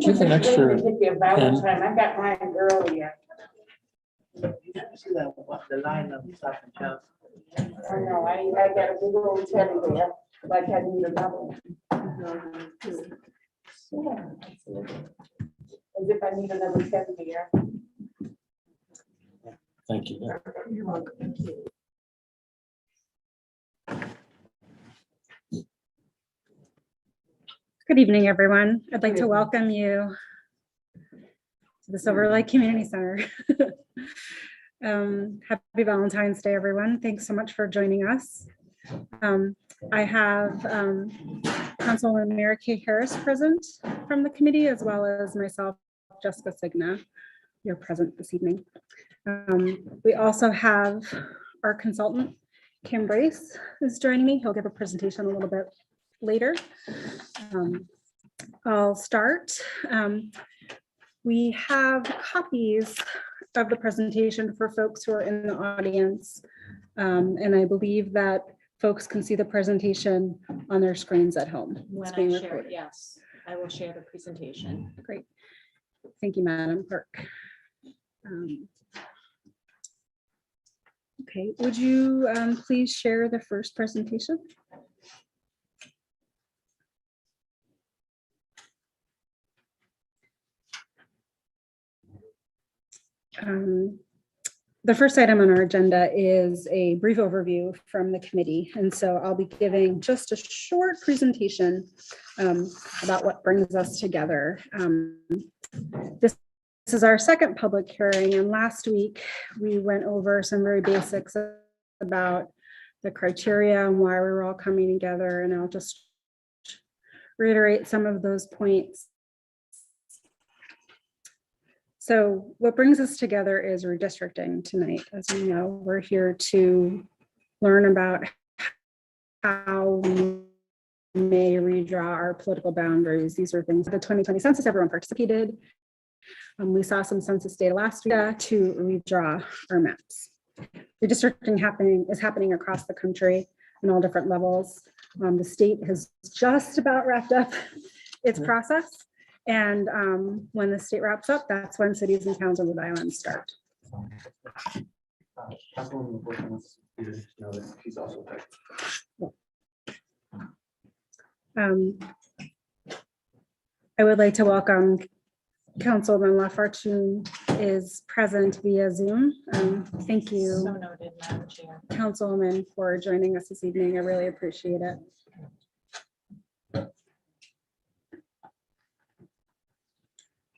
Keep an extra pen. I got mine earlier. You should see that the line of stuff and stuff. I know, I got a big old teddy bear, like I need another one. As if I need another teddy bear. Thank you. You're welcome. Good evening, everyone. I'd like to welcome you to the Silver Lake Community Center. Happy Valentine's Day, everyone. Thanks so much for joining us. I have Councilwoman Mary Kay Harris present from the committee, as well as myself, Jessica Signa. You're present this evening. We also have our consultant, Kim Brace, who's joining me. He'll give a presentation a little bit later. I'll start. We have copies of the presentation for folks who are in the audience. And I believe that folks can see the presentation on their screens at home. When I share it, yes, I will share the presentation. Great. Thank you, Madam Clerk. Okay, would you please share the first presentation? The first item on our agenda is a brief overview from the committee. And so I'll be giving just a short presentation about what brings us together. This is our second public hearing, and last week we went over some very basics about the criteria and why we were all coming together, and I'll just reiterate some of those points. So what brings us together is redistricting tonight. As you know, we're here to learn about how we may redraw our political boundaries. These are things, the 2020 census, everyone participated. We saw some census data last week to redraw our maps. Redistricting is happening across the country in all different levels. The state has just about wrapped up its process. And when the state wraps up, that's when cities and towns on Rhode Island start. I would like to welcome Councilman LaFortune is present via Zoom. Thank you, So noted, Madam Chair. Councilwoman, for joining us this evening. I really appreciate it.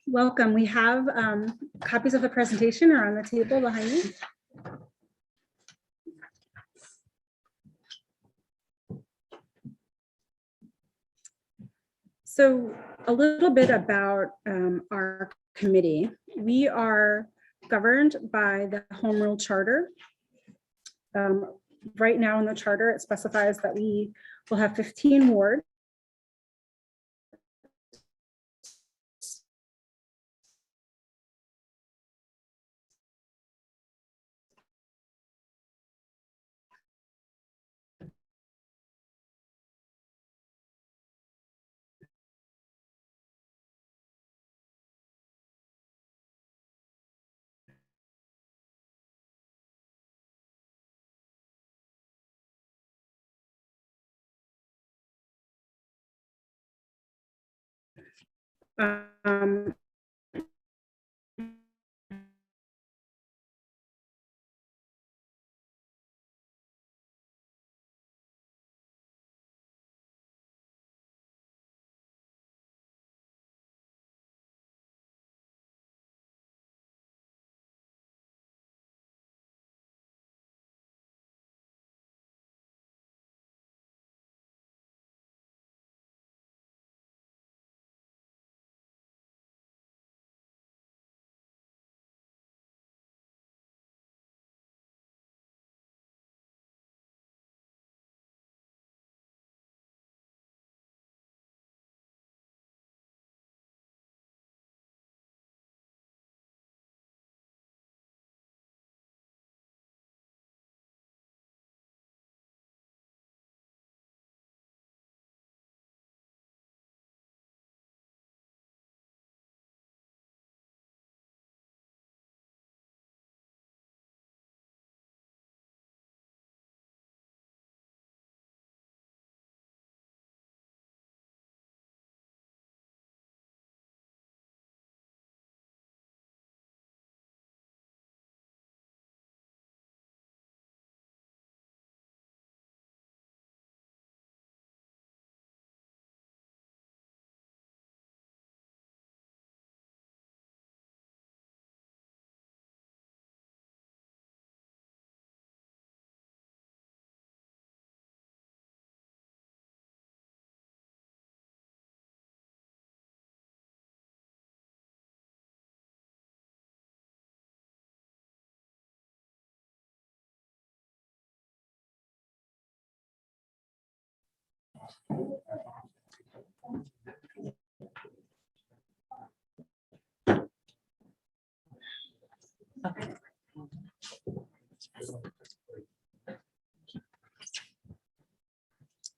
Welcome. We have copies of the presentation are on the table behind me. So a little bit about our committee. We are governed by the Home Rule Charter. Right now in the charter, it specifies that we will have 15 wards.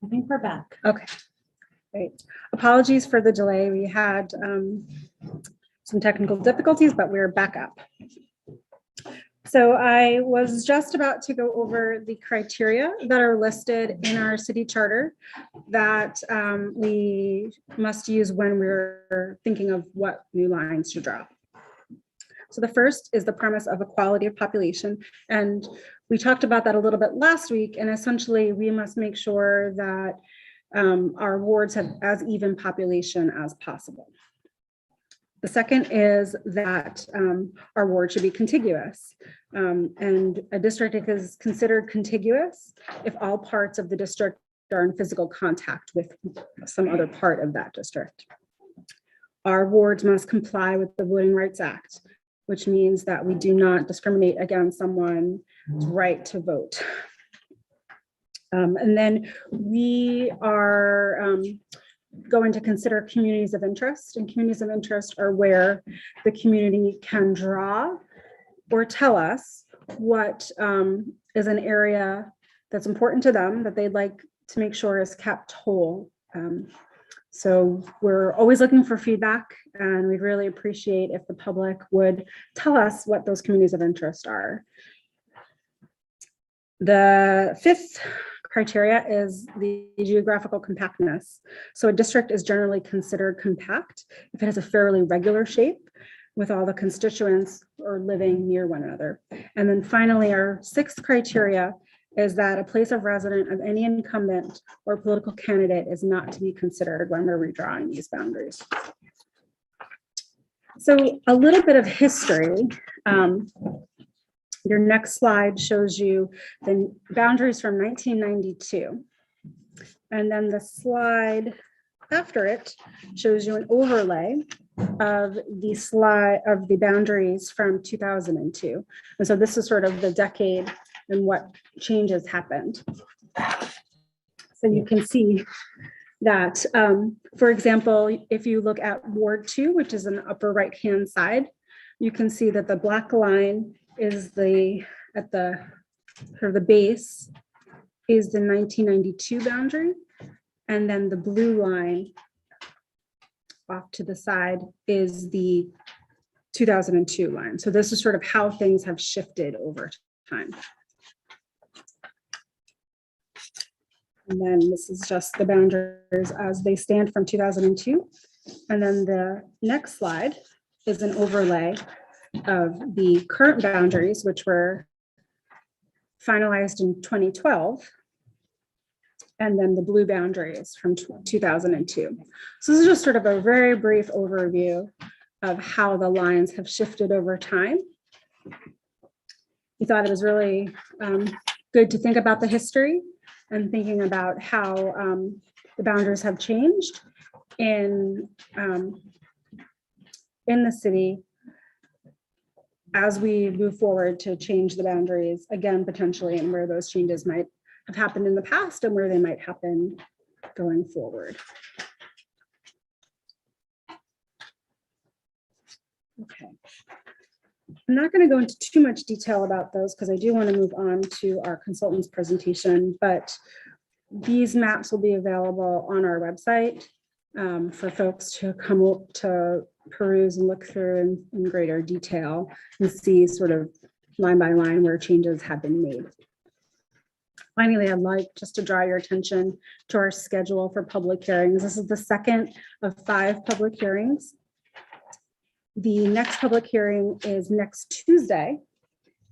I think we're back. Okay, great. Apologies for the delay. We had some technical difficulties, but we're back up. So I was just about to go over the criteria that are listed in our city charter that we must use when we're thinking of what new lines to draw. So the first is the premise of equality of population. And we talked about that a little bit last week. And essentially, we must make sure that our wards have as even population as possible. The second is that our ward should be contiguous. And a district is considered contiguous if all parts of the district are in physical contact with some other part of that district. Our wards must comply with the Voting Rights Act, which means that we do not discriminate against someone's right to vote. And then we are going to consider communities of interest, and communities of interest are where the community can draw or tell us what is an area that's important to them that they'd like to make sure is kept whole. So we're always looking for feedback, and we'd really appreciate if the public would tell us what those communities of interest are. The fifth criteria is the geographical compactness. So a district is generally considered compact if it has a fairly regular shape with all the constituents or living near one another. And then finally, our sixth criteria is that a place of residence of any incumbent or political candidate is not to be considered when we're redrawing these boundaries. So a little bit of history. Your next slide shows you the boundaries from 1992. And then the slide after it shows you an overlay of the boundaries from 2002. And so this is sort of the decade and what changes happened. So you can see that, for example, if you look at Ward 2, which is in the upper right-hand side, you can see that the black line is at the base is the 1992 boundary, and then the blue line off to the side is the 2002 line. So this is sort of how things have shifted over time. And then this is just the boundaries as they stand from 2002. And then the next slide is an overlay of the current boundaries, which were finalized in 2012. And then the blue boundaries from 2002. So this is just sort of a very brief overview of how the lines have shifted over time. We thought it was really good to think about the history and thinking about how the boundaries have changed in the city as we move forward to change the boundaries again, potentially, and where those changes might have happened in the past and where they might happen going forward. Okay. I'm not going to go into too much detail about those because I do want to move on to our consultant's presentation, but these maps will be available on our website for folks to come up to peruse and look through in greater detail and see sort of line by line where changes have been made. Finally, I'd like just to draw your attention to our schedule for public hearings. This is the second of 5 public hearings. The next public hearing is next Tuesday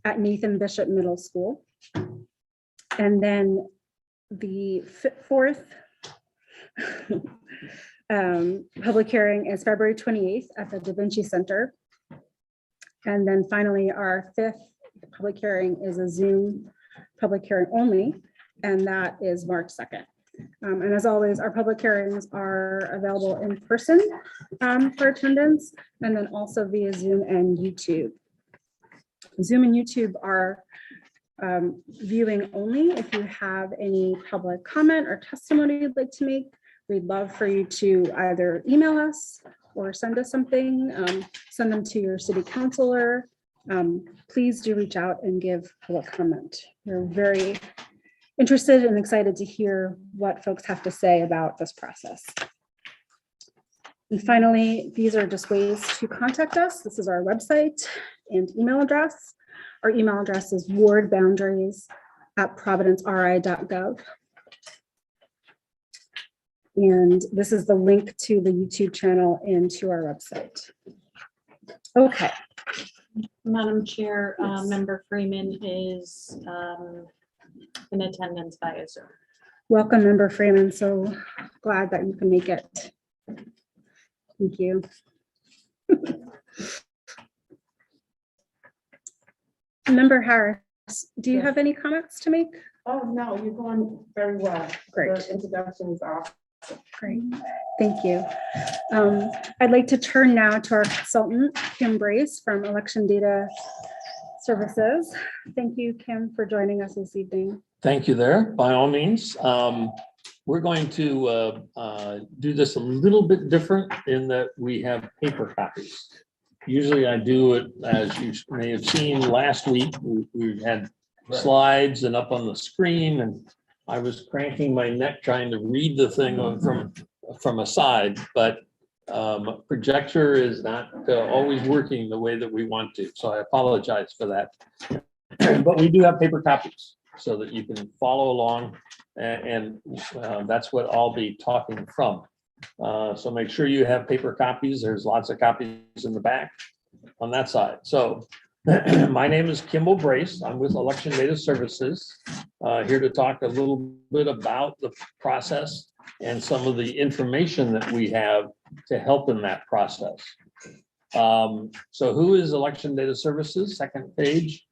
at Nathan Bishop Middle School. And then the 4th public hearing is February 28th at the Da Vinci Center. And then finally, our 5th public hearing is a Zoom public hearing only, and that is March 2nd. And as always, our public hearings are available in person for attendance, and then also via Zoom and YouTube. Zoom and YouTube are viewing only. If you have any public comment or testimony you'd like to make, we'd love for you to either email us or send us something, send them to your city councilor. Please do reach out and give public comment. We're very interested and excited to hear what folks have to say about this process. And finally, these are just ways to contact us. This is our website and email address. Our email address is wardboundaries@providenceri.gov. And this is the link to the YouTube channel and to our website. Okay. Madam Chair, Yes. Member Freeman is in attendance via Zoom. Welcome, Member Freeman. So glad that you can make it. Thank you. Member Harris, do you have any comments to make? Oh, no, you're going very well. Great. The introductions are. Great, thank you. I'd like to turn now to our consultant, Kim Brace from Election Data Services. Thank you, Kim, for joining us this evening. Thank you there, by all means. We're going to do this a little bit different in that we have paper copies. Usually I do it, as you may have seen last week, we had slides and up on the screen, and I was cranking my neck trying to read the thing from a side, but projector is not always working the way that we want to, so I apologize for that. But we do have paper copies so that you can follow along, and that's what I'll be talking from. So make sure you have paper copies. There's lots of copies in the back on that side. So my name is Kimball Brace. I'm with Election Data Services, here to talk a little bit about the process and some of the information that we have to help in that process. So who is Election Data Services? Second page.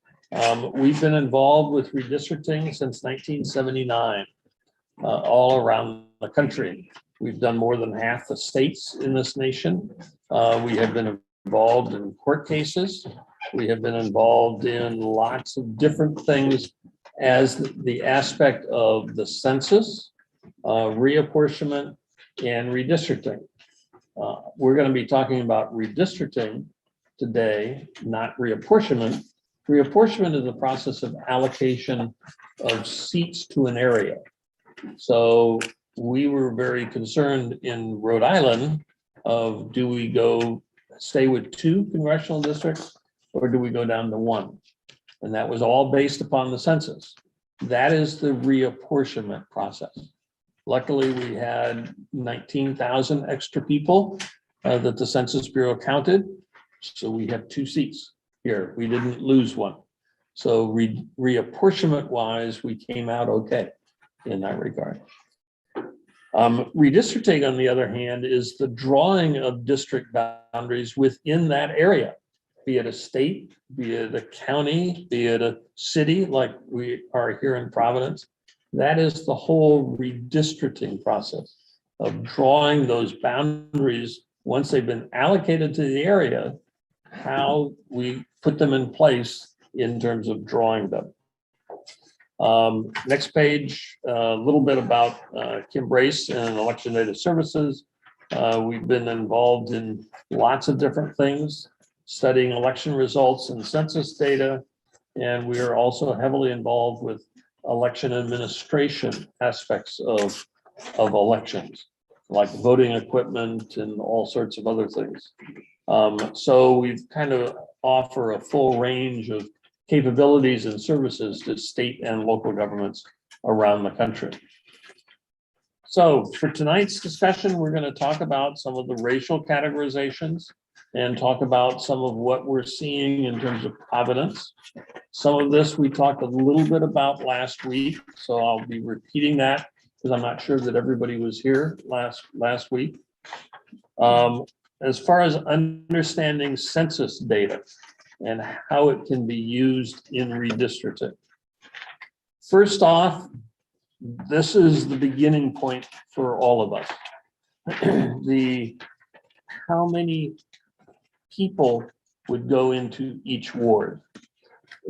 We've been involved with redistricting since 1979, all around the country. We've done more than half the states in this nation. We have been involved in court cases. We have been involved in lots of different things as the aspect of the census, reapportionment, and redistricting. We're going to be talking about redistricting today, not reapportionment. Reapportionment is the process of allocation of seats to an area. So we were very concerned in Rhode Island of, do we go stay with 2 congressional districts or do we go down to 1? And that was all based upon the census. That is the reapportionment process. Luckily, we had 19,000 extra people that the Census Bureau counted. So we have 2 seats here. We didn't lose one. So reapportionment wise, we came out okay in that regard. Redistricting, on the other hand, is the drawing of district boundaries within that area, be it a state, be it a county, be it a city like we are here in Providence. That is the whole redistricting process of drawing those boundaries once they've been allocated to the area, how we put them in place in terms of drawing them. Next page, a little bit about Kim Brace and Election Data Services. We've been involved in lots of different things, studying election results and census data, and we are also heavily involved with election administration aspects of elections, like voting equipment and all sorts of other things. So we've kind of offer a full range of capabilities and services to state and local governments around the country. So for tonight's discussion, we're going to talk about some of the racial categorizations and talk about some of what we're seeing in terms of Providence. Some of this we talked a little bit about last week, so I'll be repeating that because I'm not sure that everybody was here last week. As far as understanding census data and how it can be used in redistricting. First off, this is the beginning point for all of us. How many people would go into each ward.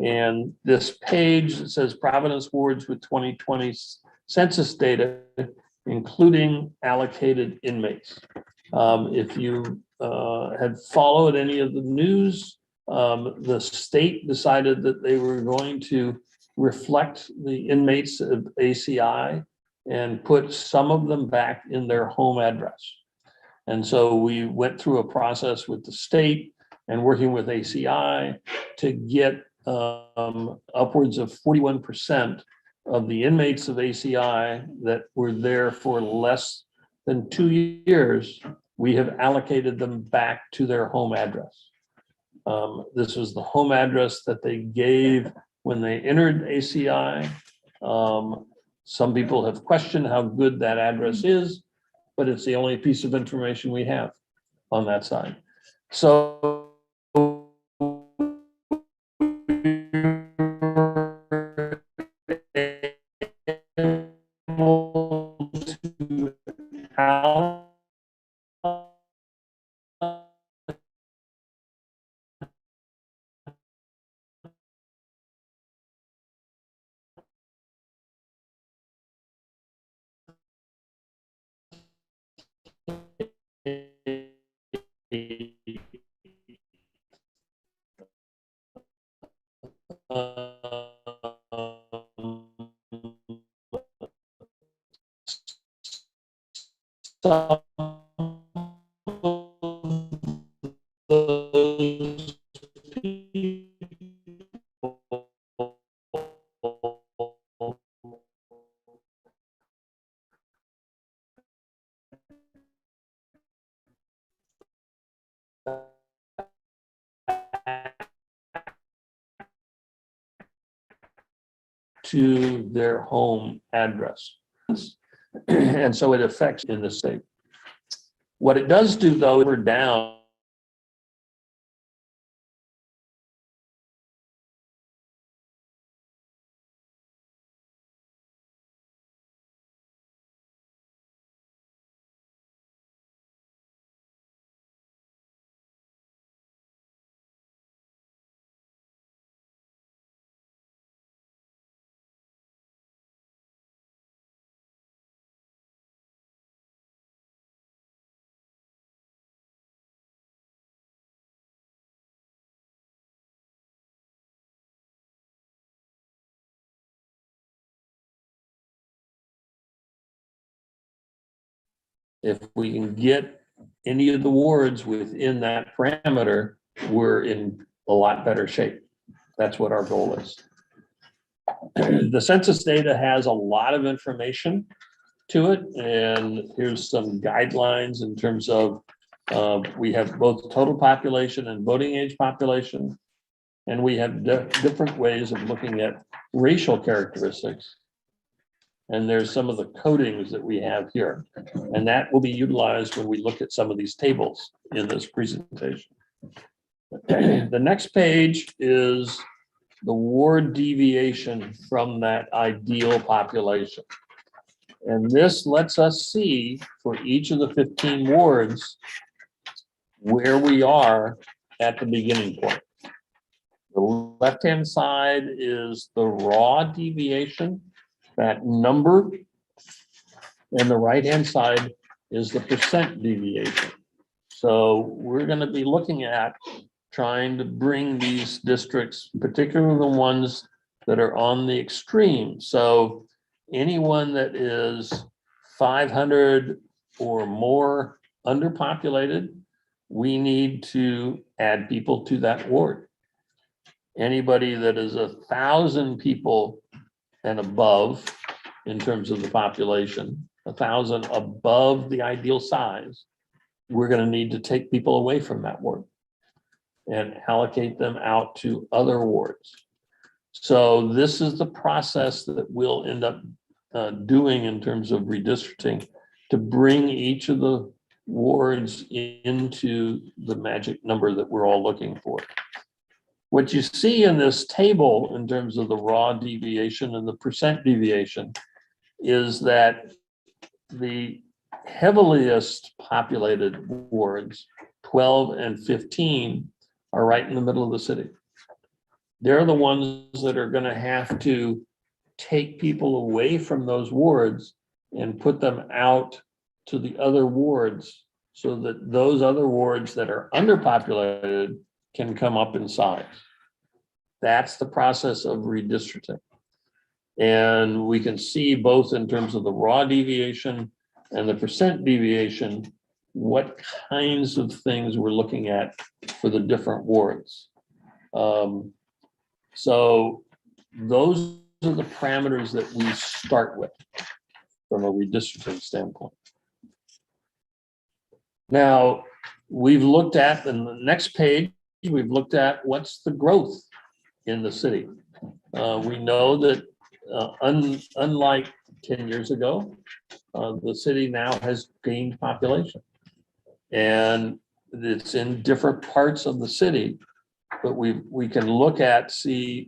And this page that says Providence wards with 2020 census data, including allocated inmates. If you had followed any of the news, the state decided that they were going to reflect the inmates of ACI and put some of them back in their home address. And so we went through a process with the state and working with ACI to get upwards of 41% of the inmates of ACI that were there for less than 2 years, we have allocated them back to their home address. This was the home address that they gave when they entered ACI. Some people have questioned how good that address is, but it's the only piece of information we have on that side. So how some those to their home address. And so it affects in the state. What it does do, though, we're down. If we can get any of the wards within that parameter, we're in a lot better shape. That's what our goal is. The census data has a lot of information to it, and here's some guidelines in terms of we have both total population and voting age population, and we have different ways of looking at racial characteristics. And there's some of the codings that we have here, and that will be utilized when we look at some of these tables in this presentation. The next page is the ward deviation from that ideal population. And this lets us see for each of the 15 wards where we are at the beginning point. The left-hand side is the raw deviation, that number, and the right-hand side is the percent deviation. So we're going to be looking at trying to bring these districts, particularly the ones that are on the extreme. So anyone that is 500 or more underpopulated, we need to add people to that ward. Anybody that is 1,000 people and above in terms of the population, 1,000 above the ideal size, we're going to need to take people away from that ward and allocate them out to other wards. So this is the process that we'll end up doing in terms of redistricting to bring each of the wards into the magic number that we're all looking for. What you see in this table in terms of the raw deviation and the percent deviation is that the heaviest populated wards, 12 and 15, are right in the middle of the city. they're the ones that are gonna have to take people away from those wards and put them out to the other wards so that those other wards that are underpopulated can come up in size. That's the process of redistricting. And we can see both in terms of the raw deviation and the percent deviation, what kinds of things we're looking at for the different wards. So those are the parameters that we start with from a redistricting standpoint. Now, we've looked at, in the next page, we've looked at what's the growth in the city. We know that unlike 10 years ago, the city now has gained population. And it's in different parts of the city, but we can look at, see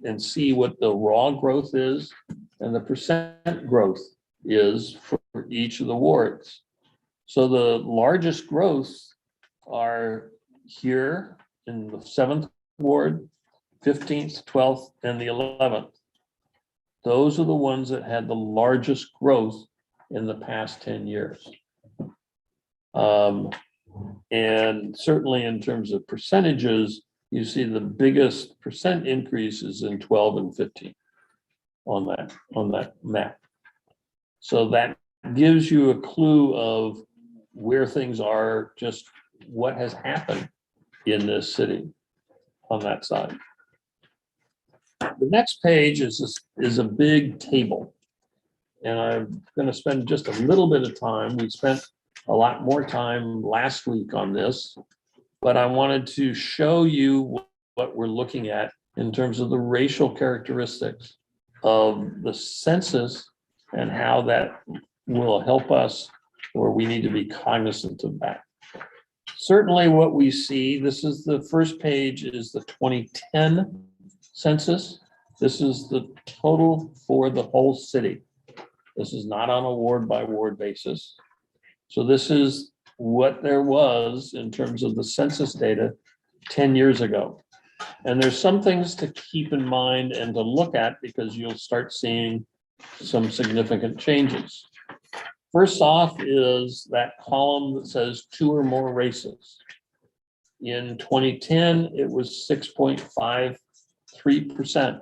what the raw growth is and the percent growth is for each of the wards. So the largest growths are here in the 7th ward, 15th, 12th, and the 11th. Those are the ones that had the largest growth in the past 10 years. And certainly in terms of percentages, you see the biggest percent increases in 12 and 15 on that map. So that gives you a clue of where things are, just what has happened in this city on that side. The next page is a big table. And I'm going to spend just a little bit of time. We spent a lot more time last week on this, but I wanted to show you what we're looking at in terms of the racial characteristics of the census and how that will help us, or we need to be cognizant of that. Certainly what we see, this is the first page, is the 2010 census. This is the total for the whole city. This is not on a ward by ward basis. So this is what there was in terms of the census data 10 years ago. And there's some things to keep in mind and to look at, because you'll start seeing some significant changes. First off is that column that says 2 or more races. In 2010, it was 6.53%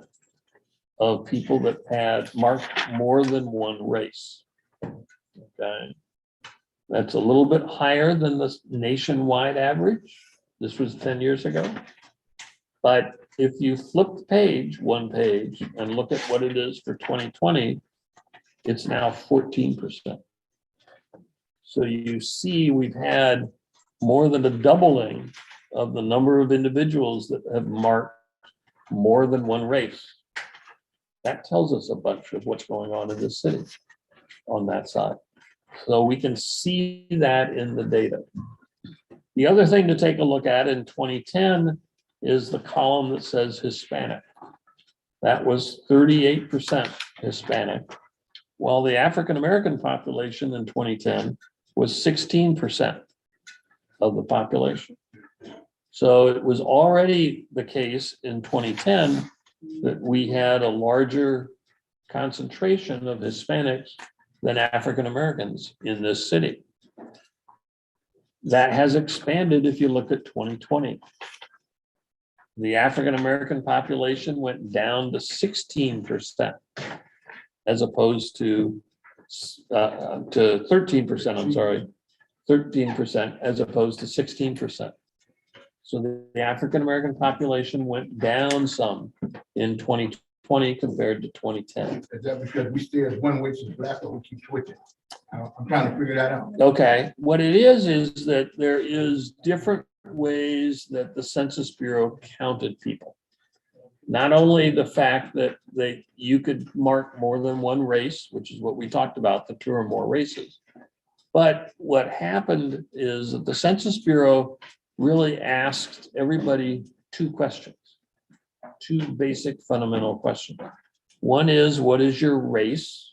of people that had marked more than one race. Okay. That's a little bit higher than the nationwide average. This was 10 years ago. But if you flip the page, one page, and look at what it is for 2020, it's now 14%. So you see we've had more than a doubling of the number of individuals that have marked more than one race. That tells us a bunch of what's going on in this city on that side. So we can see that in the data. The other thing to take a look at in 2010 is the column that says Hispanic. That was 38% Hispanic, while the African-American population in 2010 was 16% of the population. So it was already the case in 2010 that we had a larger concentration of Hispanics than African-Americans in this city. That has expanded if you look at 2020. The African-American population went down to 16% as opposed to 13%, I'm sorry, 13% as opposed to 16%. So the African-American population went down some in 2020 compared to 2010. Is that because we stay as one race as black, or we keep switching? I'm trying to figure that out. Okay, what it is that there is different ways that the Census Bureau counted people. Not only the fact that you could mark more than one race, which is what we talked about, the 2 or more races. But what happened is that the Census Bureau really asked everybody 2 questions, 2 basic fundamental questions. One is, what is your race?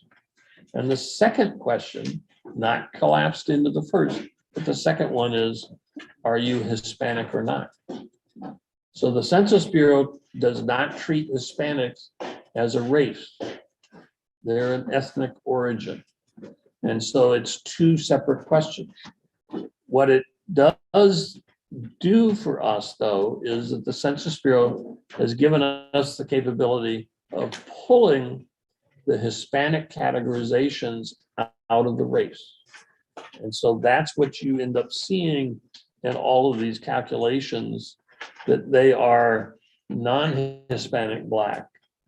And the second question, not collapsed into the first, but the second one is, are you Hispanic or not? So the Census Bureau does not treat Hispanics as a race. They're an ethnic origin. And so it's two separate questions. What it does do for us, though, is that the Census Bureau has given us the capability of pulling the Hispanic categorizations out of the race. And so that's what you end up seeing in all of these calculations, that they are non-Hispanic Black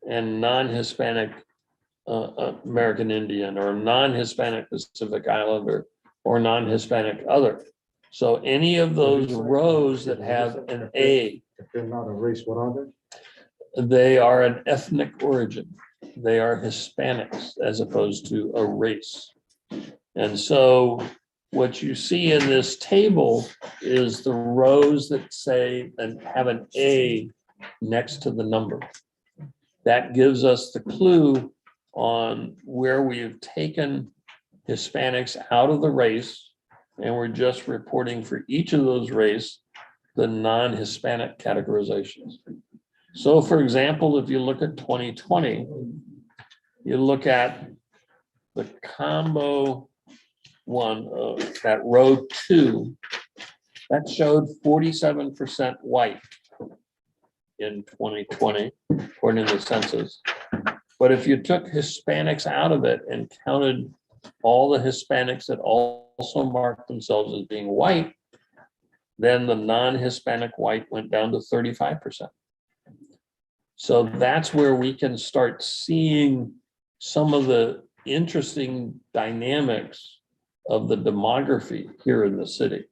and non-Hispanic American Indian, or non-Hispanic Pacific Islander, or non-Hispanic other. So any of those rows that have an A, If they're not a race, what are they? they are an ethnic origin. They are Hispanics as opposed to a race. And so what you see in this table is the rows that say and have an A next to the number. That gives us the clue on where we have taken Hispanics out of the race, and we're just reporting for each of those race the non-Hispanic categorizations. So for example, if you look at 2020, you look at the combo one, that row 2, that showed 47% white in 2020, according to the census. But if you took Hispanics out of it and counted all the Hispanics that also marked themselves as being white, then the non-Hispanic white went down to 35%. So that's where we can start seeing some of the interesting dynamics of the demography here in the city.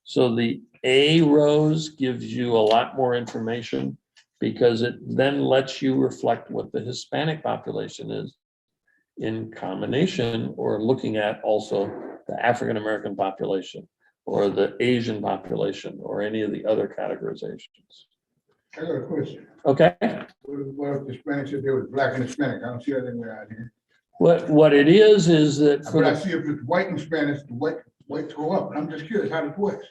So the A rows gives you a lot more information, because it then lets you reflect what the Hispanic population is in combination, or looking at also the African-American population or the Asian population or any of the other categorizations. I got a question. Okay, What if the Hispanic said there was Black and Hispanic? I don't see anything out here. what it is that for But I the, see if it's white and Spanish, the whites go up. I'm just curious, how does it work?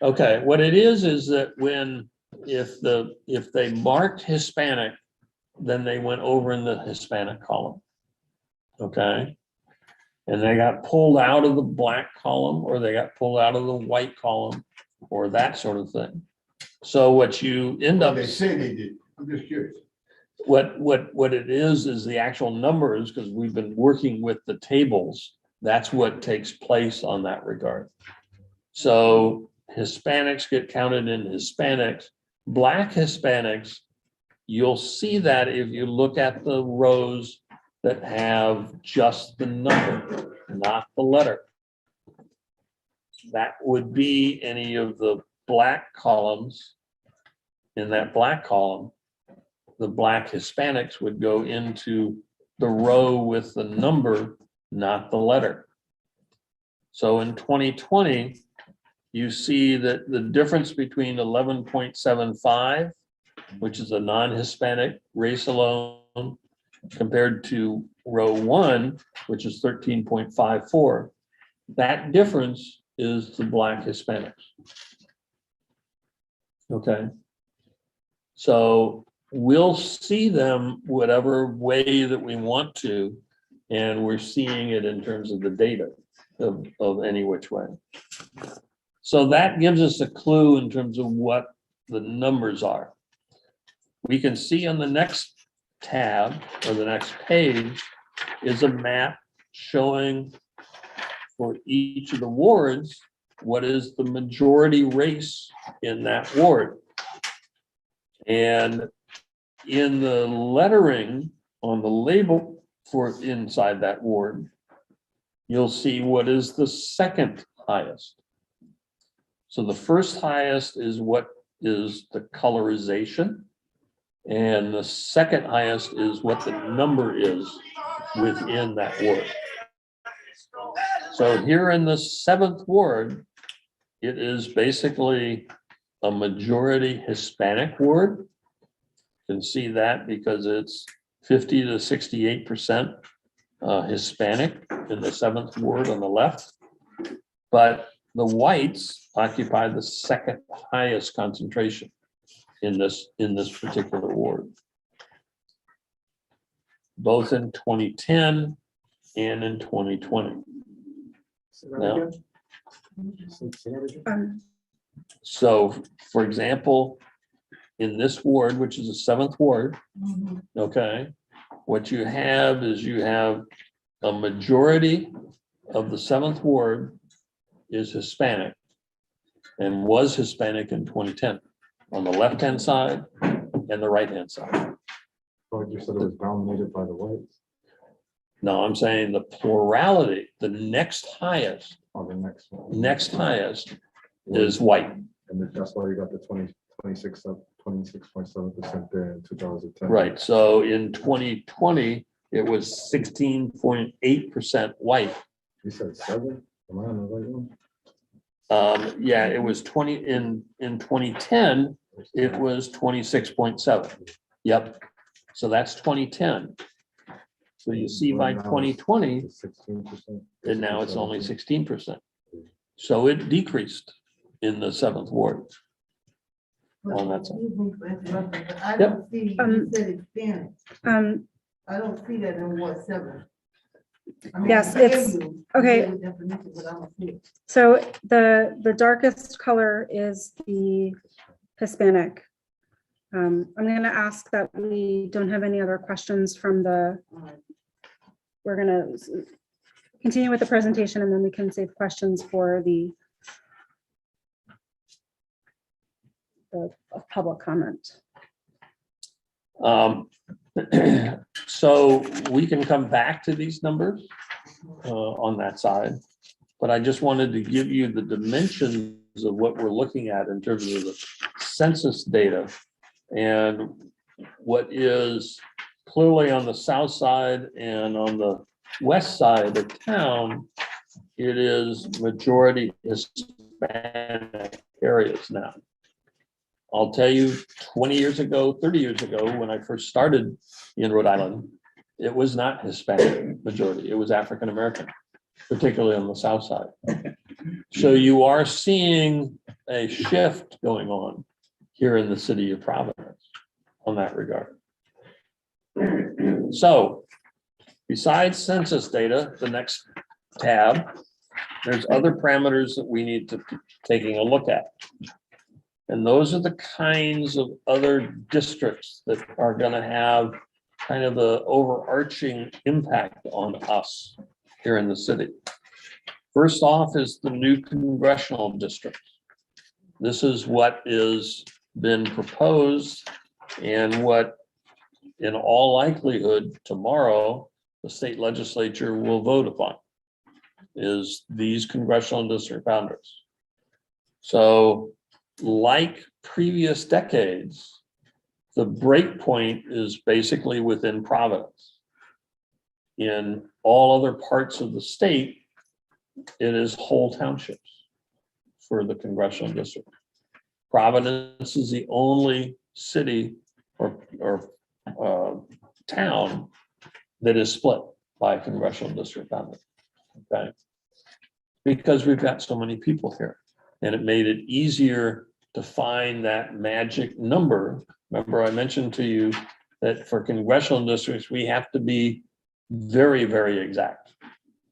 okay, what it is that when, if they marked Hispanic, then they went over in the Hispanic column. Okay. And they got pulled out of the Black column, or they got pulled out of the white column, or that sort of thing. So what you end up, They say they did. I'm just curious. what it is the actual numbers, because we've been working with the tables. That's what takes place on that regard. So Hispanics get counted in Hispanics. Black Hispanics, you'll see that if you look at the rows that have just the number, not the letter. That would be any of the Black columns. In that Black column, the Black Hispanics would go into the row with the number, not the letter. So in 2020, you see that the difference between 11.75, which is a non-Hispanic race alone, compared to row 1, which is 13.54, that difference is the Black Hispanics. Okay. So we'll see them whatever way that we want to, and we're seeing it in terms of the data of any which way. So that gives us a clue in terms of what the numbers are. We can see on the next tab or the next page is a map showing for each of the wards what is the majority race in that ward. And in the lettering on the label for inside that ward, you'll see what is the second highest. So the first highest is what is the colorization, and the second highest is what the number is within that ward. So here in the 7th ward, it is basically a majority Hispanic ward. You can see that because it's 50 to 68% Hispanic in the 7th ward on the left. But the whites occupy the second highest concentration. in this particular ward. Both in 2010 and in 2020. Say that Yeah. again? Say that again? So, for example, in this ward, which is the 7th ward, okay, what you have is you have a majority of the 7th ward is Hispanic and was Hispanic in 2010 on the left-hand side and the right-hand side. Oh, you said it was dominated by the whites. No, I'm saying the plurality, the next highest On the next one. is white. And that's why you got the 26.7% there in 2010. Right, so in 2020, it was 16.8% white. You said 7? Am I on the right one? Yeah, it was 20, in 2010, it was 26.7. Yep, so that's 2010. So you see by 2020, 16%. and now it's only 16%. So it decreased in the 7th ward. On that side. Excuse me for interrupting, but I Yep. don't see, you said Hispanic. Um, I don't see that in Ward 7. I mean, Yes, I hear it's- you. okay. I hear the definition, but I don't see it. so the darkest color is the Hispanic. I'm going to ask that we don't have any other questions from the, All right. we're going to continue with the presentation and then we can save questions for the public comment. So we can come back to these numbers on that side, but I just wanted to give you the dimensions of what we're looking at in terms of the census data. And what is clearly on the south side and on the west side of town, it is majority Hispanic areas now. I'll tell you, 20 years ago, 30 years ago, when I first started in Rhode Island, it was not Hispanic majority, it was African American, particularly on the south side. So you are seeing a shift going on here in the city of Providence on that regard. So besides census data, the next tab, there's other parameters that we need to be taking a look at. And those are the kinds of other districts that are going to have kind of the overarching impact on us here in the city. First off is the new congressional district. This is what is been proposed and what, in all likelihood, tomorrow, the state legislature will vote upon, is these congressional district boundaries. So, like previous decades, the break point is basically within Providence. In all other parts of the state, it is whole townships for the congressional district. Providence is the only city or town that is split by a congressional district boundary. Okay, because we've got so many people here, and it made it easier to find that magic number. Remember, I mentioned to you that for congressional districts, we have to be very, very exact,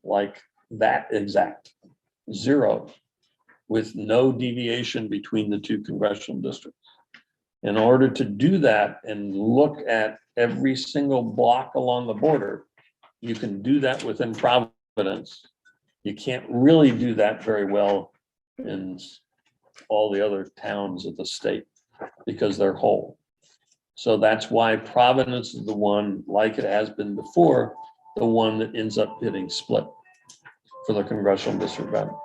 like that exact, 0, with no deviation between the two congressional districts. In order to do that and look at every single block along the border, you can do that within Providence. You can't really do that very well in all the other towns of the state because they're whole. So that's why Providence is the one, like it has been before, the one that ends up getting split for the congressional district boundaries.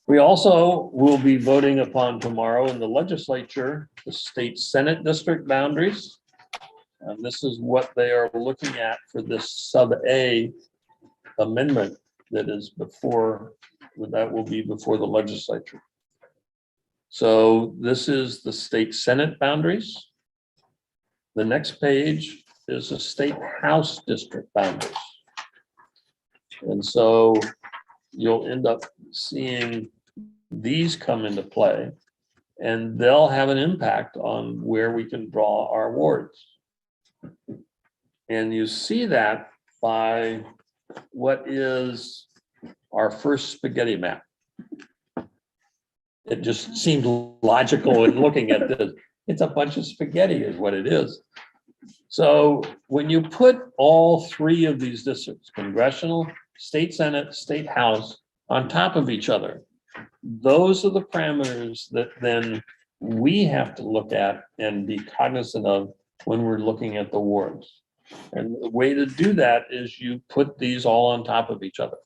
We also will be voting upon tomorrow in the legislature, the state Senate district boundaries. And this is what they are looking at for this sub-A amendment that is before, that will be before the legislature. So this is the state Senate boundaries. The next page is the state House district boundaries. And so you'll end up seeing these come into play. And they'll have an impact on where we can draw our wards. And you see that by what is our first spaghetti map. It just seemed logical in looking at this. It's a bunch of spaghetti is what it is. So when you put all three of these districts, congressional, state senate, state house, on top of each other, those are the parameters that then we have to look at and be cognizant of when we're looking at the wards. And the way to do that is you put these all on top of each other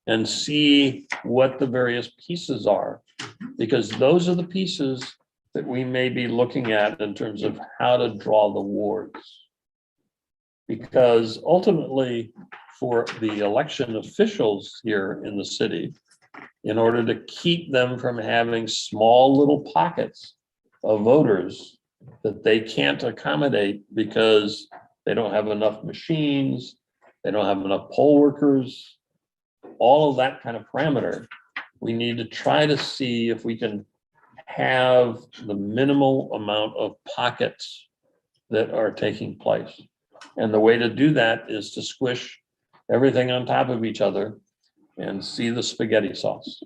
and see what the various pieces are, because those are the pieces that we may be looking at in terms of how to draw the wards. Because ultimately, for the election officials here in the city, in order to keep them from having small little pockets of voters that they can't accommodate because they don't have enough machines, they don't have enough poll workers, all of that kind of parameter, we need to try to see if we can have the minimal amount of pockets that are taking place. And the way to do that is to squish everything on top of each other and see the spaghetti sauce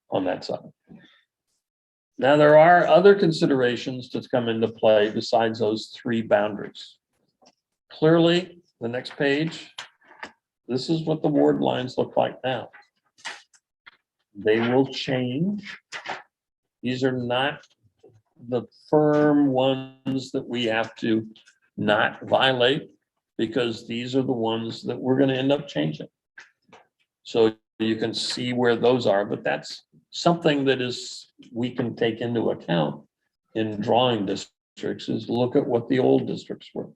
on that side. Now, there are other considerations to come into play besides those three boundaries. Clearly, the next page, this is what the ward lines look like now. They will change. These are not the firm ones that we have to not violate, because these are the ones that we're going to end up changing. So you can see where those are, but that's something that is we can take into account in drawing districts, is look at what the old districts were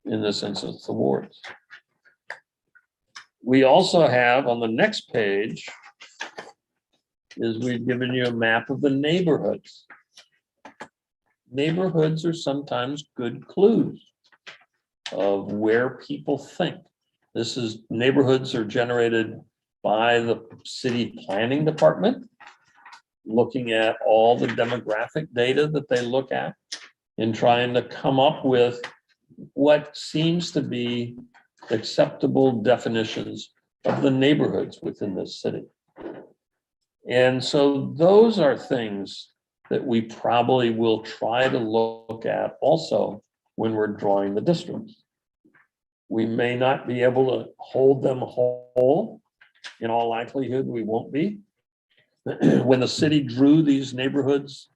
in the census, the wards. We also have on the next page is we've given you a map of the neighborhoods. Neighborhoods are sometimes good clues of where people think. This is, neighborhoods are generated by the city planning department, looking at all the demographic data that they look at and trying to come up with what seems to be acceptable definitions of the neighborhoods within this city. And so those are things that we probably will try to look at also when we're drawing the districts. We may not be able to hold them whole. In all likelihood, we won't be. When the city drew these neighborhoods,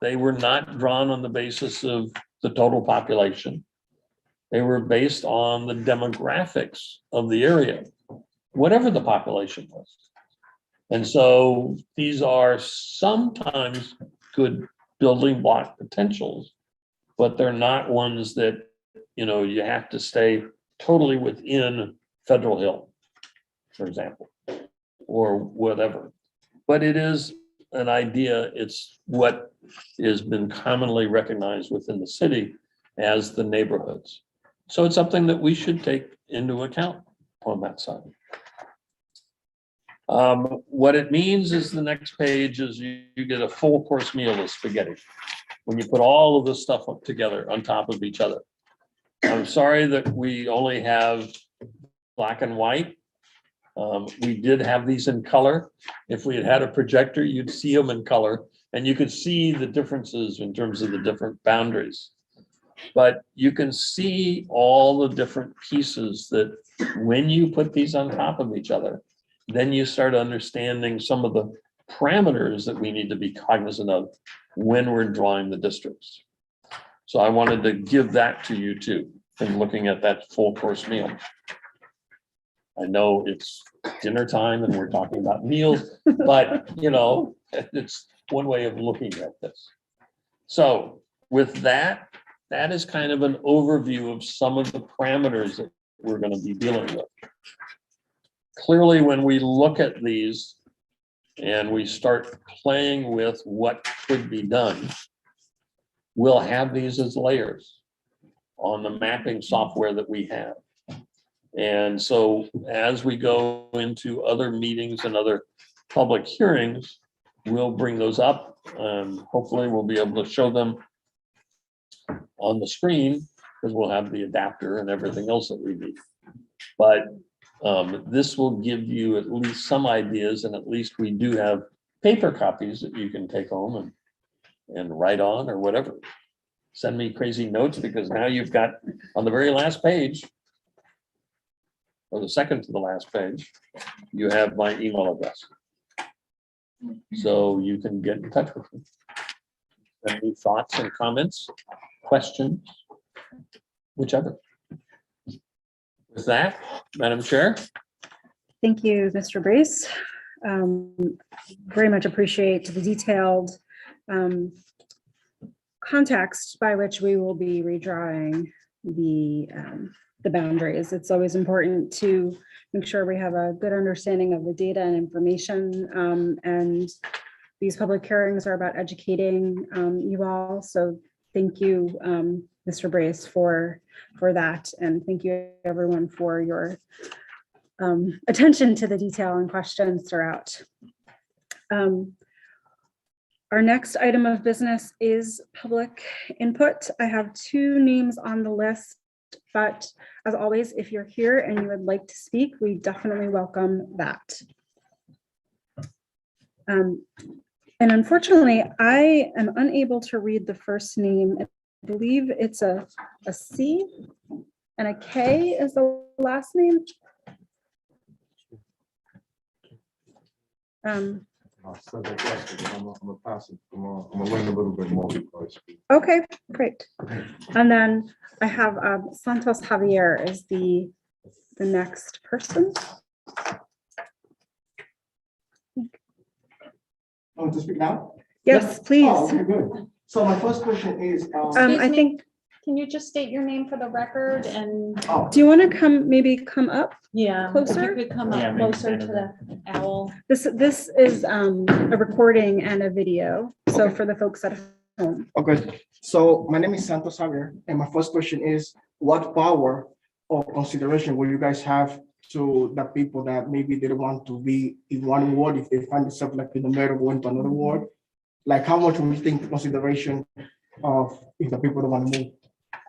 they were not drawn on the basis of the total population. They were based on the demographics of the area, whatever the population was. And so these are sometimes good building block potentials, but they're not ones that, you know, you have to stay totally within Federal Hill, for example, or whatever. But it is an idea. It's what has been commonly recognized within the city as the neighborhoods. So it's something that we should take into account on that side. What it means is the next page is you get a full course meal of spaghetti when you put all of this stuff up together on top of each other. I'm sorry that we only have black and white. We did have these in color. If we had had a projector, you'd see them in color and you could see the differences in terms of the different boundaries. But you can see all the different pieces that when you put these on top of each other, then you start understanding some of the parameters that we need to be cognizant of when we're drawing the districts. So I wanted to give that to you too, and looking at that full course meal. I know it's dinner time and we're talking about meals, but you know, it's one way of looking at this. So with that, that is kind of an overview of some of the parameters that we're going to be dealing with. Clearly, when we look at these and we start playing with what could be done, we'll have these as layers on the mapping software that we have. And so as we go into other meetings and other public hearings, we'll bring those up Hopefully we'll be able to show them on the screen, because we'll have the adapter and everything else that we need. But this will give you at least some ideas, and at least we do have paper copies that you can take home and write on or whatever. Send me crazy notes, because now you've got on the very last page, or the second to the last page, you have my email address. So you can get in touch with me. Any thoughts and comments, questions, whichever. With that, Madam Chair. Thank you, Mr. Brace. Very much appreciate the detailed context by which we will be redrawing the boundaries. It's always important to make sure we have a good understanding of the data and information, and these public hearings are about educating you all. So thank you, Mr. Brace, for that, and thank you everyone for your attention to the detail and questions throughout. Our next item of business is public input. I have 2 names on the list, but as always, if you're here and you would like to speak, we definitely welcome that. And unfortunately, I am unable to read the first name. I believe it's a C and a K is the last name. I'll send it back to them. I'm gonna pass it. I'm gonna learn a little bit more before I speak. Okay, great. And then I have Santos Javier is the next person. Oh, to speak now? Yes, please. Oh, okay, good. So my first question is, I think, Can you just state your name for the record and, oh, do you want to maybe come up? yeah, if Closer? you could come Yeah, up maybe closer to stand the owl. This is a recording and a video. So Okay. for the folks at home. okay. So my name is Santos Javier, and my first question is, what power or consideration will you guys have to the people that maybe they don't want to be in one ward if they find themselves like in the middle going to another ward? Like how much would you think consideration of if the people don't want to move?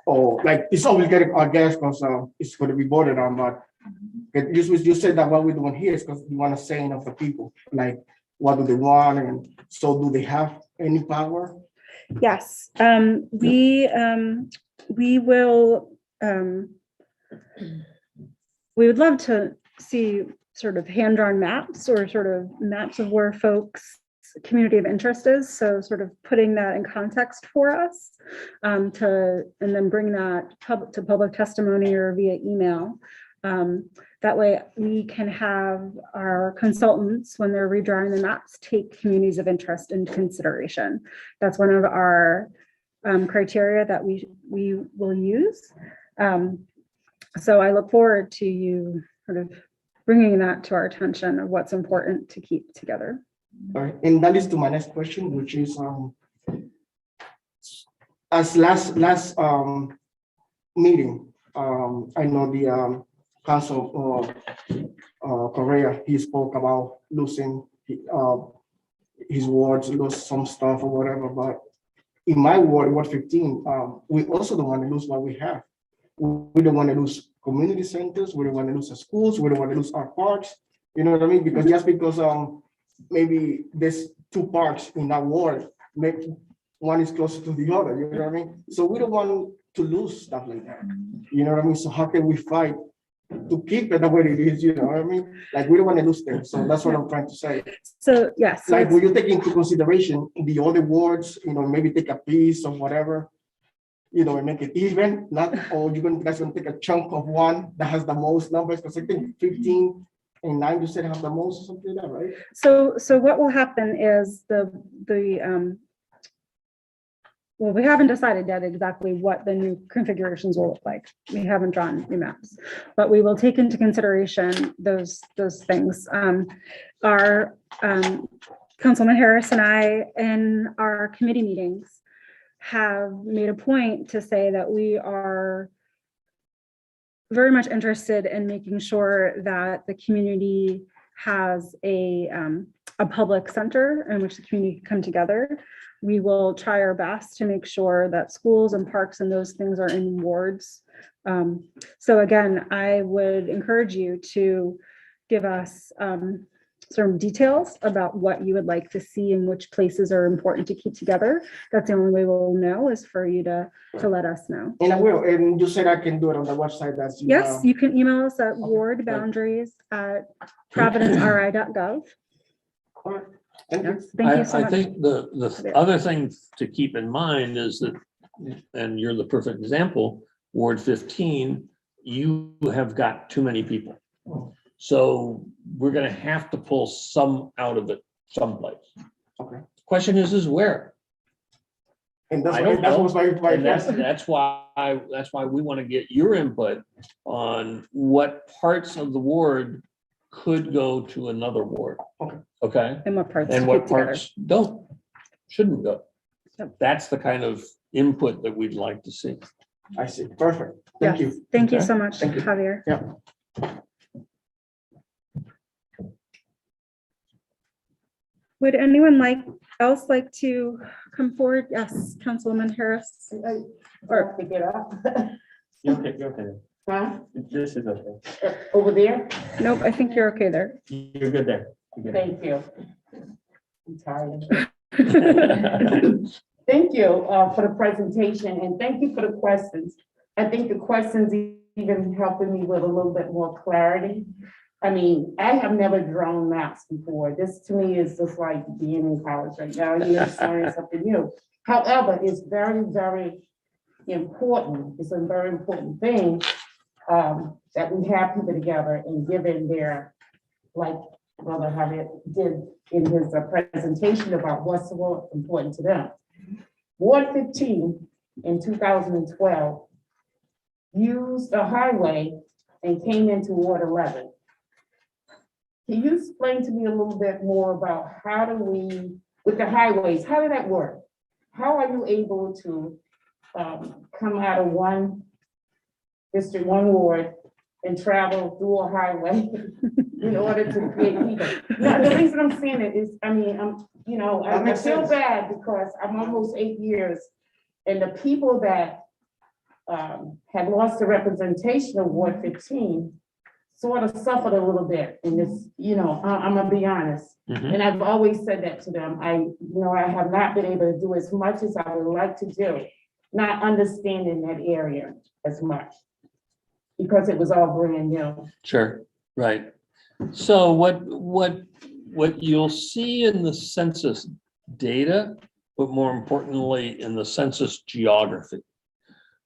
Or like, it's always getting our gas because it's going to be voted on, but you said that what we're doing here is because we want a saying of the people, like what do they want, and so do they have any power? Yes, we will, we would love to see sort of hand-drawn maps or sort of maps of where folks' community of interest is. So sort of putting that in context for us and then bring that to public testimony or via email. That way we can have our consultants, when they're redrawing the maps, take communities of interest into consideration. That's one of our criteria that we will use. So I look forward to you sort of bringing that to our attention of what's important to keep together. All right, and that leads to my next question, which is as last meeting, I know the Council Correa, he spoke about losing his wards, lose some stuff or whatever, but in my ward, Ward 15, we also don't want to lose what we have. We don't want to lose community centers, we don't want to lose our schools, we don't want to lose our parks, you know what I mean? Because just because maybe there's 2 parks in that ward, maybe one is closer to the other, you know what I mean? So we don't want to lose stuff like that, you know what I mean? So how can we fight to keep it the way it is, you know what I mean? Like, we don't want to lose things, so that's what I'm trying to say. So yes, so Like, it's- will you take into consideration the other wards, you know, maybe take a piece of whatever, you know, and make it even, not, or guys gonna take a chunk of one that has the most numbers, because I think 15 and 9, you said have the most or something like that, right? so what will happen is well, we haven't decided yet exactly what the new configurations will look like. We haven't drawn new maps, but we will take into consideration those things. Our Councilman Harris and I, in our committee meetings, have made a point to say that we are very much interested in making sure that the community has a a public center in which the community can come together. We will try our best to make sure that schools and parks and those things are in wards. So again, I would encourage you to give us some details about what you would like to see and which places are important to keep together. That's the only way we'll know, is for you to let us know. And I will, and you said I can do it on the website, that's. Yes, you can email us at wardboundaries@providenceri.gov. Thank you. Yes, thank you so I much. think the other thing to keep in mind is that, and you're the perfect example, Ward 15, you have got too many people. So we're gonna have to pull some out of it someplace. Okay. Question is where? And that's I don't that know. was my And question. that's why we want to get your input on what parts of the ward could go to another ward. Okay. Okay, And what parts to and keep what together. parts shouldn't go. Yep. That's the kind of input that we'd like to see. I see, perfect, thank Yes, you. thank you Okay. so much, Thank you. Javier. Yeah. Would anyone else like to come forward? Yes, Councilwoman Harris. Or pick it up. You're okay. Huh? This is okay. Over there? Nope, I think you're okay there. You're good there. Thank you. I'm tired. Thank you for the presentation, and thank you for the questions. I think the questions even helping me with a little bit more clarity. I mean, I have never drawn maps before. This to me is just like being in college right now. You're learning something new. However, it's very, very important. It's a very important thing that we have people together and given their, like Brother Javier did in his presentation about what's so important to them. Ward 15 in 2012 used a highway and came into Ward 11. Can you explain to me a little bit more about how do we, with the highways, how did that work? How are you able to come out of one district, one ward, and travel through a highway in order to create people? Now, the reason I'm saying it is, I mean, That I makes feel sense. bad because I'm almost 8 years, and the people that had lost the representation of Ward 15 sort of suffered a little bit in this, I'm gonna be honest. Mhm. And I've always said that to them. I have not been able to do as much as I would like to do, not understanding that area as much because it was all brand new. Sure, right. So what you'll see in the census data, but more importantly, in the census geography.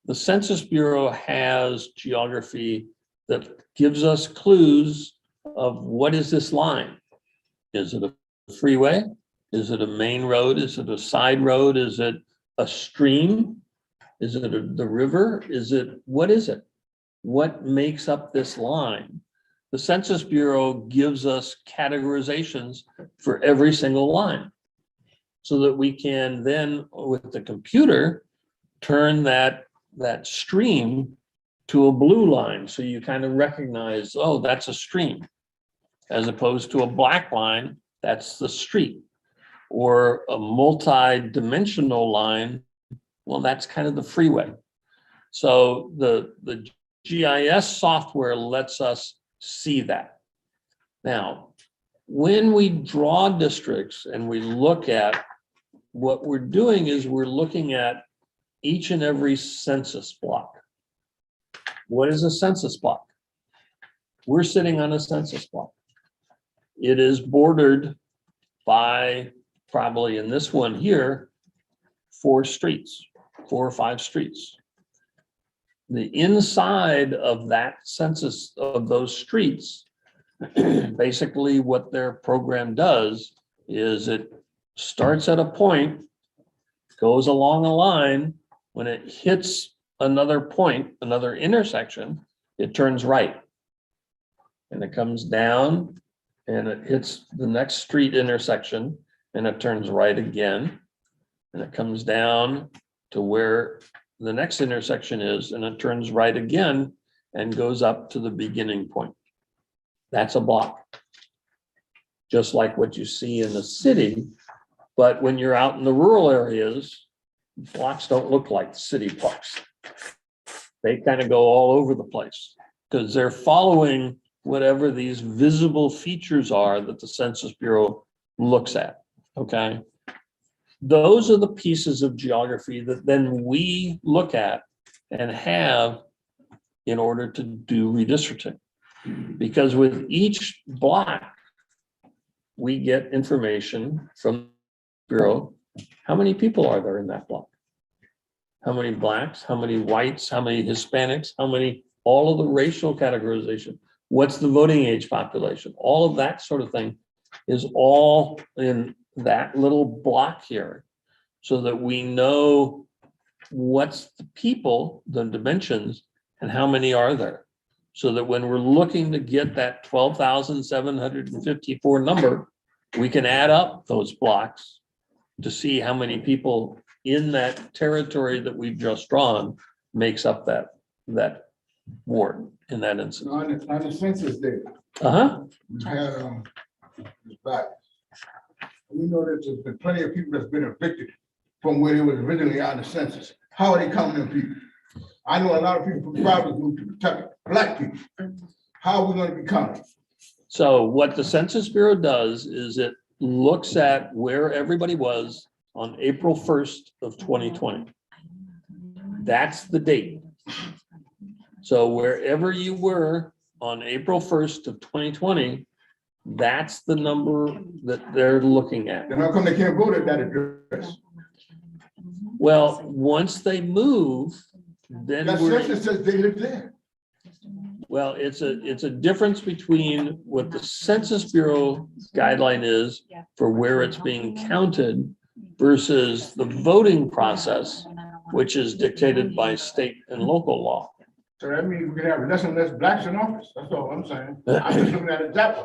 The Census Bureau has geography that gives us clues of what is this line? Is it a freeway? Is it a main road? Is it a side road? Is it a stream? Is it the river? What is it? What makes up this line? The Census Bureau gives us categorizations for every single line so that we can then, with the computer, turn that stream to a blue line. So you kind of recognize, oh, that's a stream, as opposed to a black line, that's the street, or a multi-dimensional line. Well, that's kind of the freeway. So the GIS software lets us see that. Now, when we draw districts and we look at what we're doing is we're looking at each and every census block. What is a census block? We're sitting on a census block. It is bordered by, probably in this one here, 4 or 5 streets. The inside of that census of those streets, basically what their program does is it starts at a point, goes along a line. When it hits another point, another intersection, it turns right. And it comes down and it hits the next street intersection and it turns right again. And it comes down to where the next intersection is and it turns right again and goes up to the beginning point. That's a block. just like what you see in the city. But when you're out in the rural areas, blocks don't look like city blocks. They kind of go all over the place because they're following whatever these visible features are that the Census Bureau looks at, okay? Those are the pieces of geography that then we look at and have in order to do redistricting. Because with each block, we get information from the Bureau. How many people are there in that block? How many blacks, how many whites, how many Hispanics, how many, all of the racial categorization. What's the voting age population? All of that sort of thing is all in that little block here, so that we know what's the people, the dimensions, and how many are there. So that when we're looking to get that 12,754 number, we can add up those blocks to see how many people in that territory that we've just drawn makes up that ward in that instance. On the census data, Uh-huh. we had, this back. We know that there's been plenty of people that's been evicted from where they was originally on the census. How are they counting them people? I know a lot of people from Providence moved to Kentucky, black people. How are we gonna be counting? So what the Census Bureau does is it looks at where everybody was on April 1st of 2020. That's the date. So wherever you were on April 1st of 2020, that's the number that they're looking at. Then how come they can't vote at that address? Well, once they move, then That we're, census says they live there. well, it's a difference between what the Census Bureau guideline is for where it's being counted versus the voting process, which is dictated by state and local law. So that means we can have less and less blacks in office. That's all I'm saying. I'm just looking at it that way.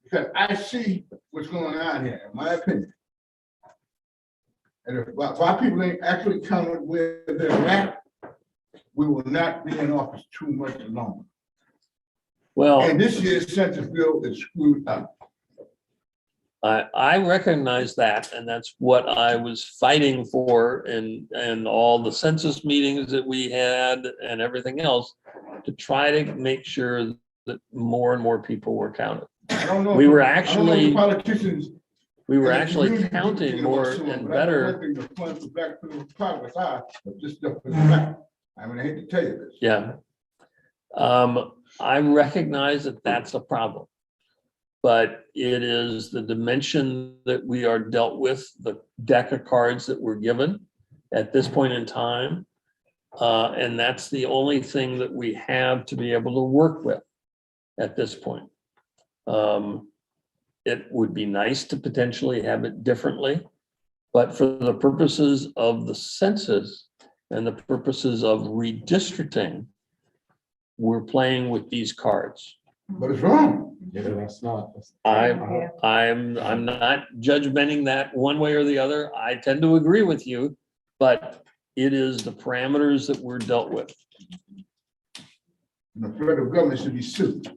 Because I see what's going on here, in my opinion. And if our people ain't actually counted where they're at, we will not be in office too much longer. Well, And this year's census bill is screwed up. I recognize that, and that's what I was fighting for and all the census meetings that we had and everything else to try to make sure that more and more people were counted. I don't know. We were I don't know if actually, politicians. we were and the actually community counting think more about someone, and but I don't better. think the funds for black people in Providence are, but this stuff is black. I mean, I hate to tell you this. Yeah. I recognize that that's a problem. But it is the dimension that we are dealt with, the deck of cards that we're given at this point in time. And that's the only thing that we have to be able to work with at this point. It would be nice to potentially have it differently, but for the purposes of the census and the purposes of redistricting, we're playing with these cards. But it's wrong. Yeah, that's not. I'm not judgmenting that one way or the other. I tend to agree with you, but it is the parameters that we're dealt with. And the federal government should be sued.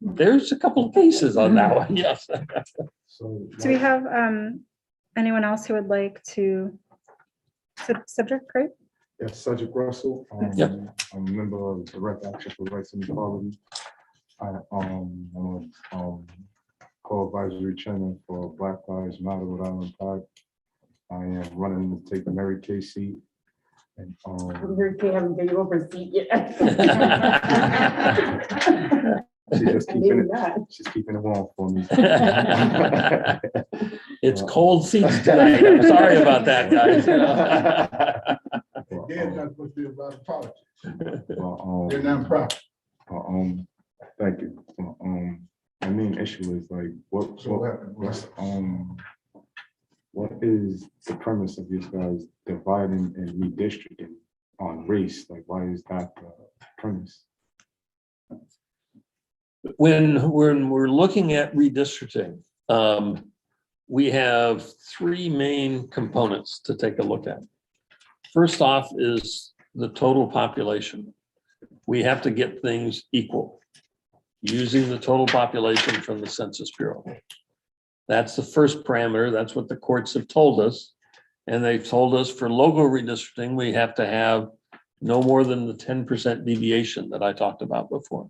There's a couple of cases on that one, yes. So. Do we have anyone else who would like to subject? Great. Yes, Cedric Russell. Yep. I'm a member of the Direct Action for Rights and Equality. I'm a co-advisory chairman for Black Lives Matter Rhode Island Pride. I am running to take the Mary Kay seat. And We haven't gave you over a seat yet. she's just I keeping knew it. that. She's keeping it warm for me. It's cold seats tonight. I'm sorry about that, guys. They're not supposed to be about politics. Well, They're nonprofit. Thank you. My main issue is like, what is the premise of you guys dividing and redistricting on race? Like, why is that the premise? When we're looking at redistricting, we have three main components to take a look at. First off is the total population. We have to get things equal. using the total population from the Census Bureau. That's the first parameter. That's what the courts have told us. And they've told us for local redistricting, we have to have no more than the 10% deviation that I talked about before.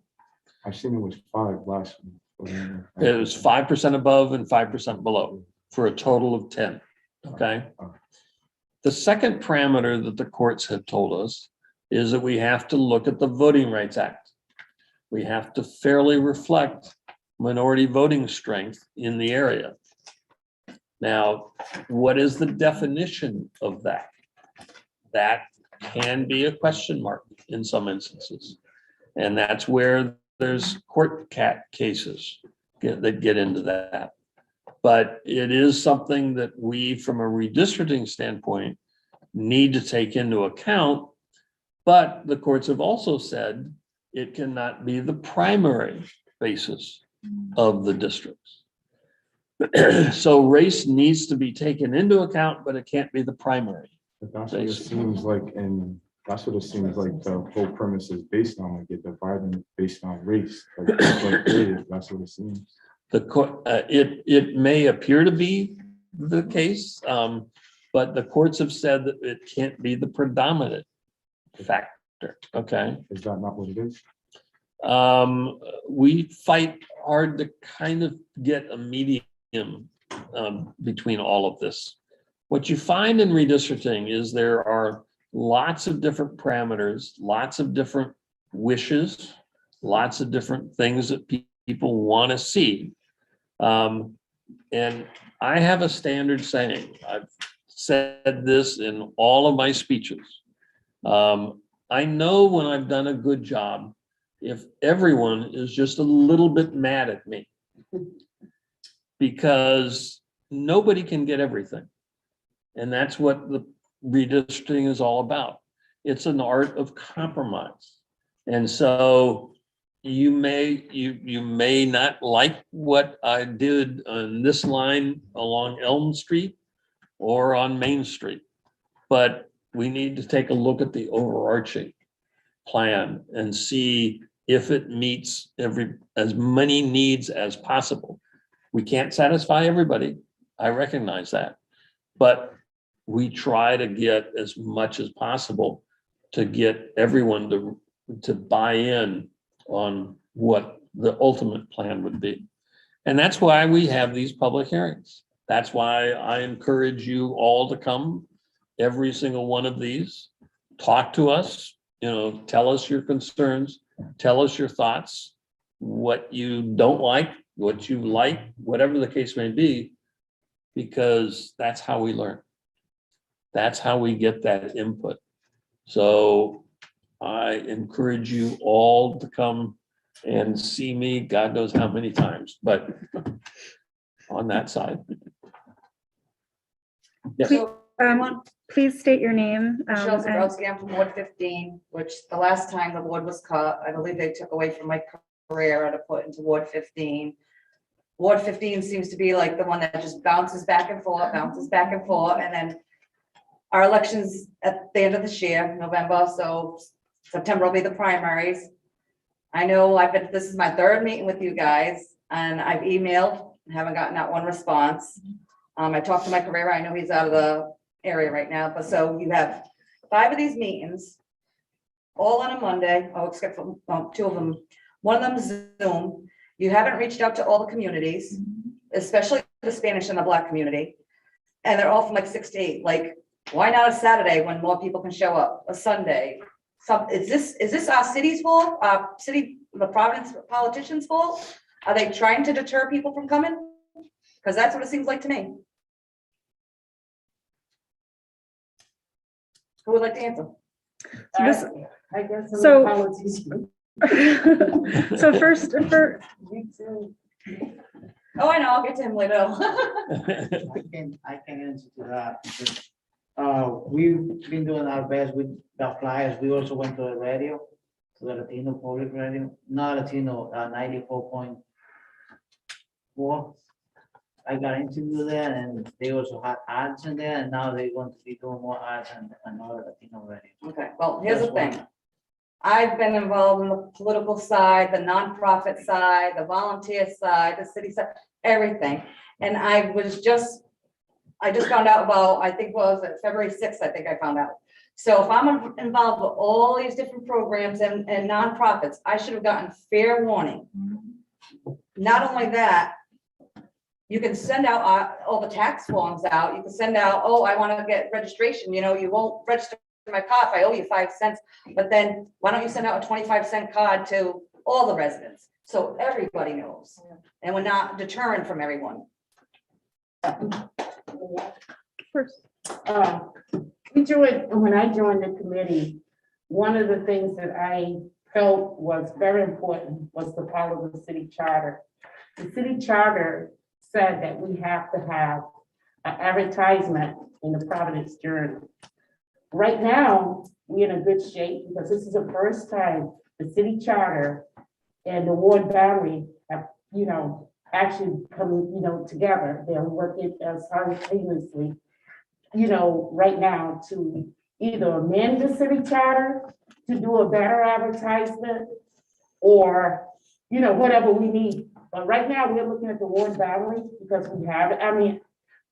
I've seen it was 5 last week. It was 5% above and 5% below for a total of 10, okay? The second parameter that the courts have told us is that we have to look at the Voting Rights Act. We have to fairly reflect minority voting strength in the area. Now, what is the definition of that? That can be a question mark in some instances. And that's where there's court cases that get into that. But it is something that we, from a redistricting standpoint, need to take into account. But the courts have also said it cannot be the primary basis of the districts. So race needs to be taken into account, but it can't be the primary. But that's what it seems like, and that's what it seems like the whole premise is based on, like you're dividing based on race. That's what it seems. The court, it may appear to be the case, but the courts have said that it can't be the predominant factor, okay? Is that not what it is? We fight hard to kind of get a medium between all of this. What you find in redistricting is there are lots of different parameters, lots of different wishes, lots of different things that people want to see. And I have a standard saying, I've said this in all of my speeches. I know when I've done a good job, if everyone is just a little bit mad at me, because nobody can get everything. And that's what the redistricting is all about. It's an art of compromise. And so you may not like what I did on this line along Elm Street or on Main Street, but we need to take a look at the overarching plan and see if it meets as many needs as possible. We can't satisfy everybody. I recognize that, but we try to get as much as possible to get everyone to buy in on what the ultimate plan would be. And that's why we have these public hearings. That's why I encourage you all to come, every single one of these, talk to us, tell us your concerns, tell us your thoughts, what you don't like, what you like, whatever the case may be, because that's how we learn. That's how we get that input. So I encourage you all to come and see me, God knows how many times, but on that side. Yes. Please state your name. Michelle and- Zabrowski, I'm from Ward 15, which the last time the ward was cut, I believe they took away from my career to put into Ward 15. Ward 15 seems to be like the one that just bounces back and forth, and then our elections at the end of this year, November, so September will be the primaries. I know this is my third meeting with you guys, and I've emailed, haven't gotten that one response. I talked to Mike Carrera, I know he's out of the area right now, but so you have 5 of these meetings, all on a Monday, except for 2 of them. One of them Zoom. You haven't reached out to all the communities, especially the Spanish and the Black community. And they're all from like 6 to 8. Like, why not a Saturday when more people can show up? A Sunday? Is this our city's fault? The Providence politicians' fault? Are they trying to deter people from coming? Because that's what it seems like to me. Who would like to answer? So this- I guess. I'm So- a politician. So first, Me too. Oh, I know, I'll get to him later. I can answer to that because we've been doing our best with the flyers. We also went to the radio, to the Latino public radio, not Latino, 94.4. I got into there and they also had ads in there, and now they want to be doing more ads and another Latino radio. Okay, well, here's the thing. I've been involved in the political side, the nonprofit side, the volunteer side, the city side, everything. And I just found out about, I think was it February 6th, I think I found out. So if I'm involved with all these different programs and nonprofits, I should have gotten fair warning. Not only that, you can send out all the tax forms out. You can send out, oh, I want to get registration. You know, you won't register my car if I owe you 5 cents. But then why don't you send out a 25-cent card to all the residents? So everybody knows. And we're not deterring from everyone. First, When I joined the committee, one of the things that I felt was very important was to follow the city charter. The city charter said that we have to have an advertisement in the Providence Journal. Right now, we're in a good shape because this is the first time the city charter and the ward boundary have, actually come, together. They're working simultaneously, right now to either amend the city charter to do a better advertisement or, whatever we need. But right now, we're looking at the ward boundary because we have,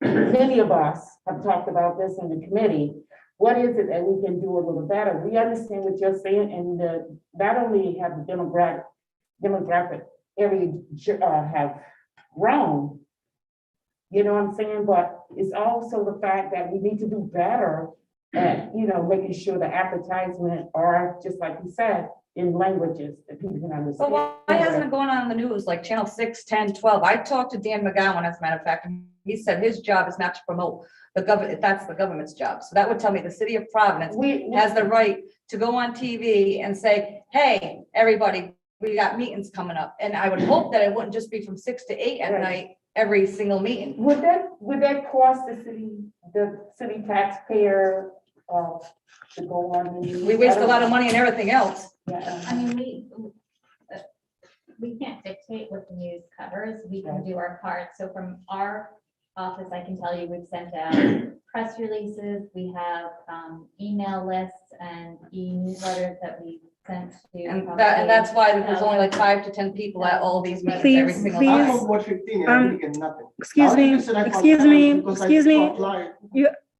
many of us have talked about this in the committee. What is it that we can do a little better? We understand what you're saying, and not only have the demographic area have grown, you know what I'm saying? But it's also the fact that we need to do better at, making sure the advertisement are, just like you said, in languages that people can understand. So why hasn't it gone on the news, like Channel 6, 10, 12? I talked to Dan McGowan, as a matter of fact, and he said his job is not to promote the government, that's the government's job. So that would tell me the city of Providence has the right to go on TV and say, hey, everybody, we got meetings coming up. And I would hope that it wouldn't just be from 6 to 8 at Right. night, every single meeting. Would that cost the city taxpayer, to go on? We waste a lot of money and everything else. Yeah. I mean, we can't dictate what the news covers. We can do our part. So from our office, I can tell you, we've sent out press releases. We have email lists and e-newsletters that we sent to. And that's why there's only like 5 to 10 people at all these meetings every Please, single please. I time. don't watch 15 and I really get nothing. excuse I me, only said I excuse applied me, because I excuse me, applied.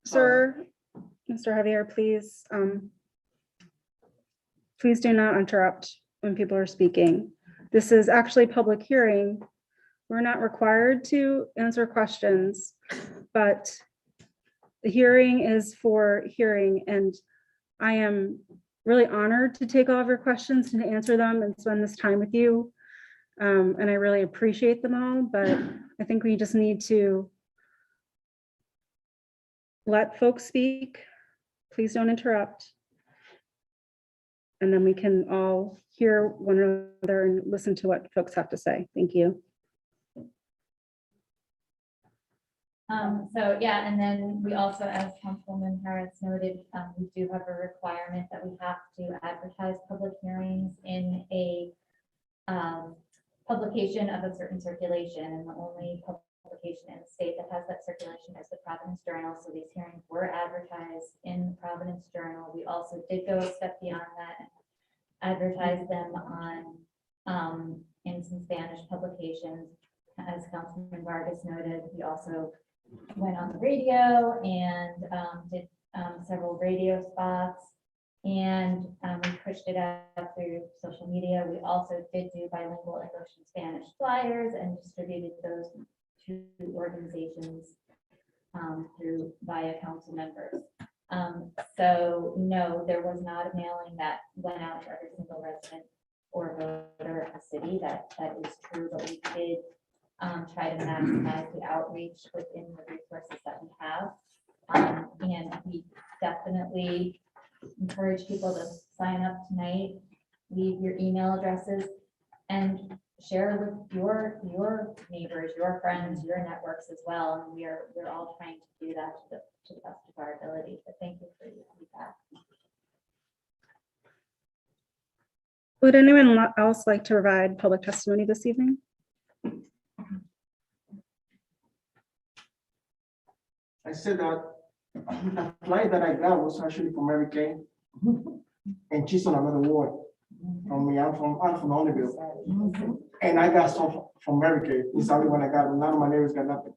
sir, Mr. Javier, please do not interrupt when people are speaking. This is actually public hearing. We're not required to answer questions, but the hearing is for hearing, and I am really honored to take all of your questions and to answer them and spend this time with you. And I really appreciate them all, but I think we just need to let folks speak. Please don't interrupt. And then we can all hear one another and listen to what folks have to say. Thank you. So yeah, and then we also, as Councilwoman Harris noted, we do have a requirement that we have to advertise public hearings in a publication of a certain circulation, and the only publication in the state that has that circulation is the Providence Journal. So these hearings were advertised in the Providence Journal. We also did go a step beyond that and advertise them on in some Spanish publications. As Councilman Vargas noted, we also went on the radio and did several radio spots, and we pushed it out through social media. We also did do bilingual English and Spanish flyers and distributed those to organizations through via council members. So no, there was not a mailing that went out to every single resident or voter in the city. That is true, but we did try to maximize the outreach within the resources that we have. And we definitely encourage people to sign up tonight, leave your email addresses, and share with your neighbors, your friends, your networks as well. And we're all trying to do that to the best of our ability. But thank you for your feedback. Would anyone else like to provide public testimony this evening? I said that the flight that I got was actually from Mary Kay. and she's on another ward from me. I'm from Oliverville. And I got some from Medicaid. It's the only one I got. None of my neighbors got nothing.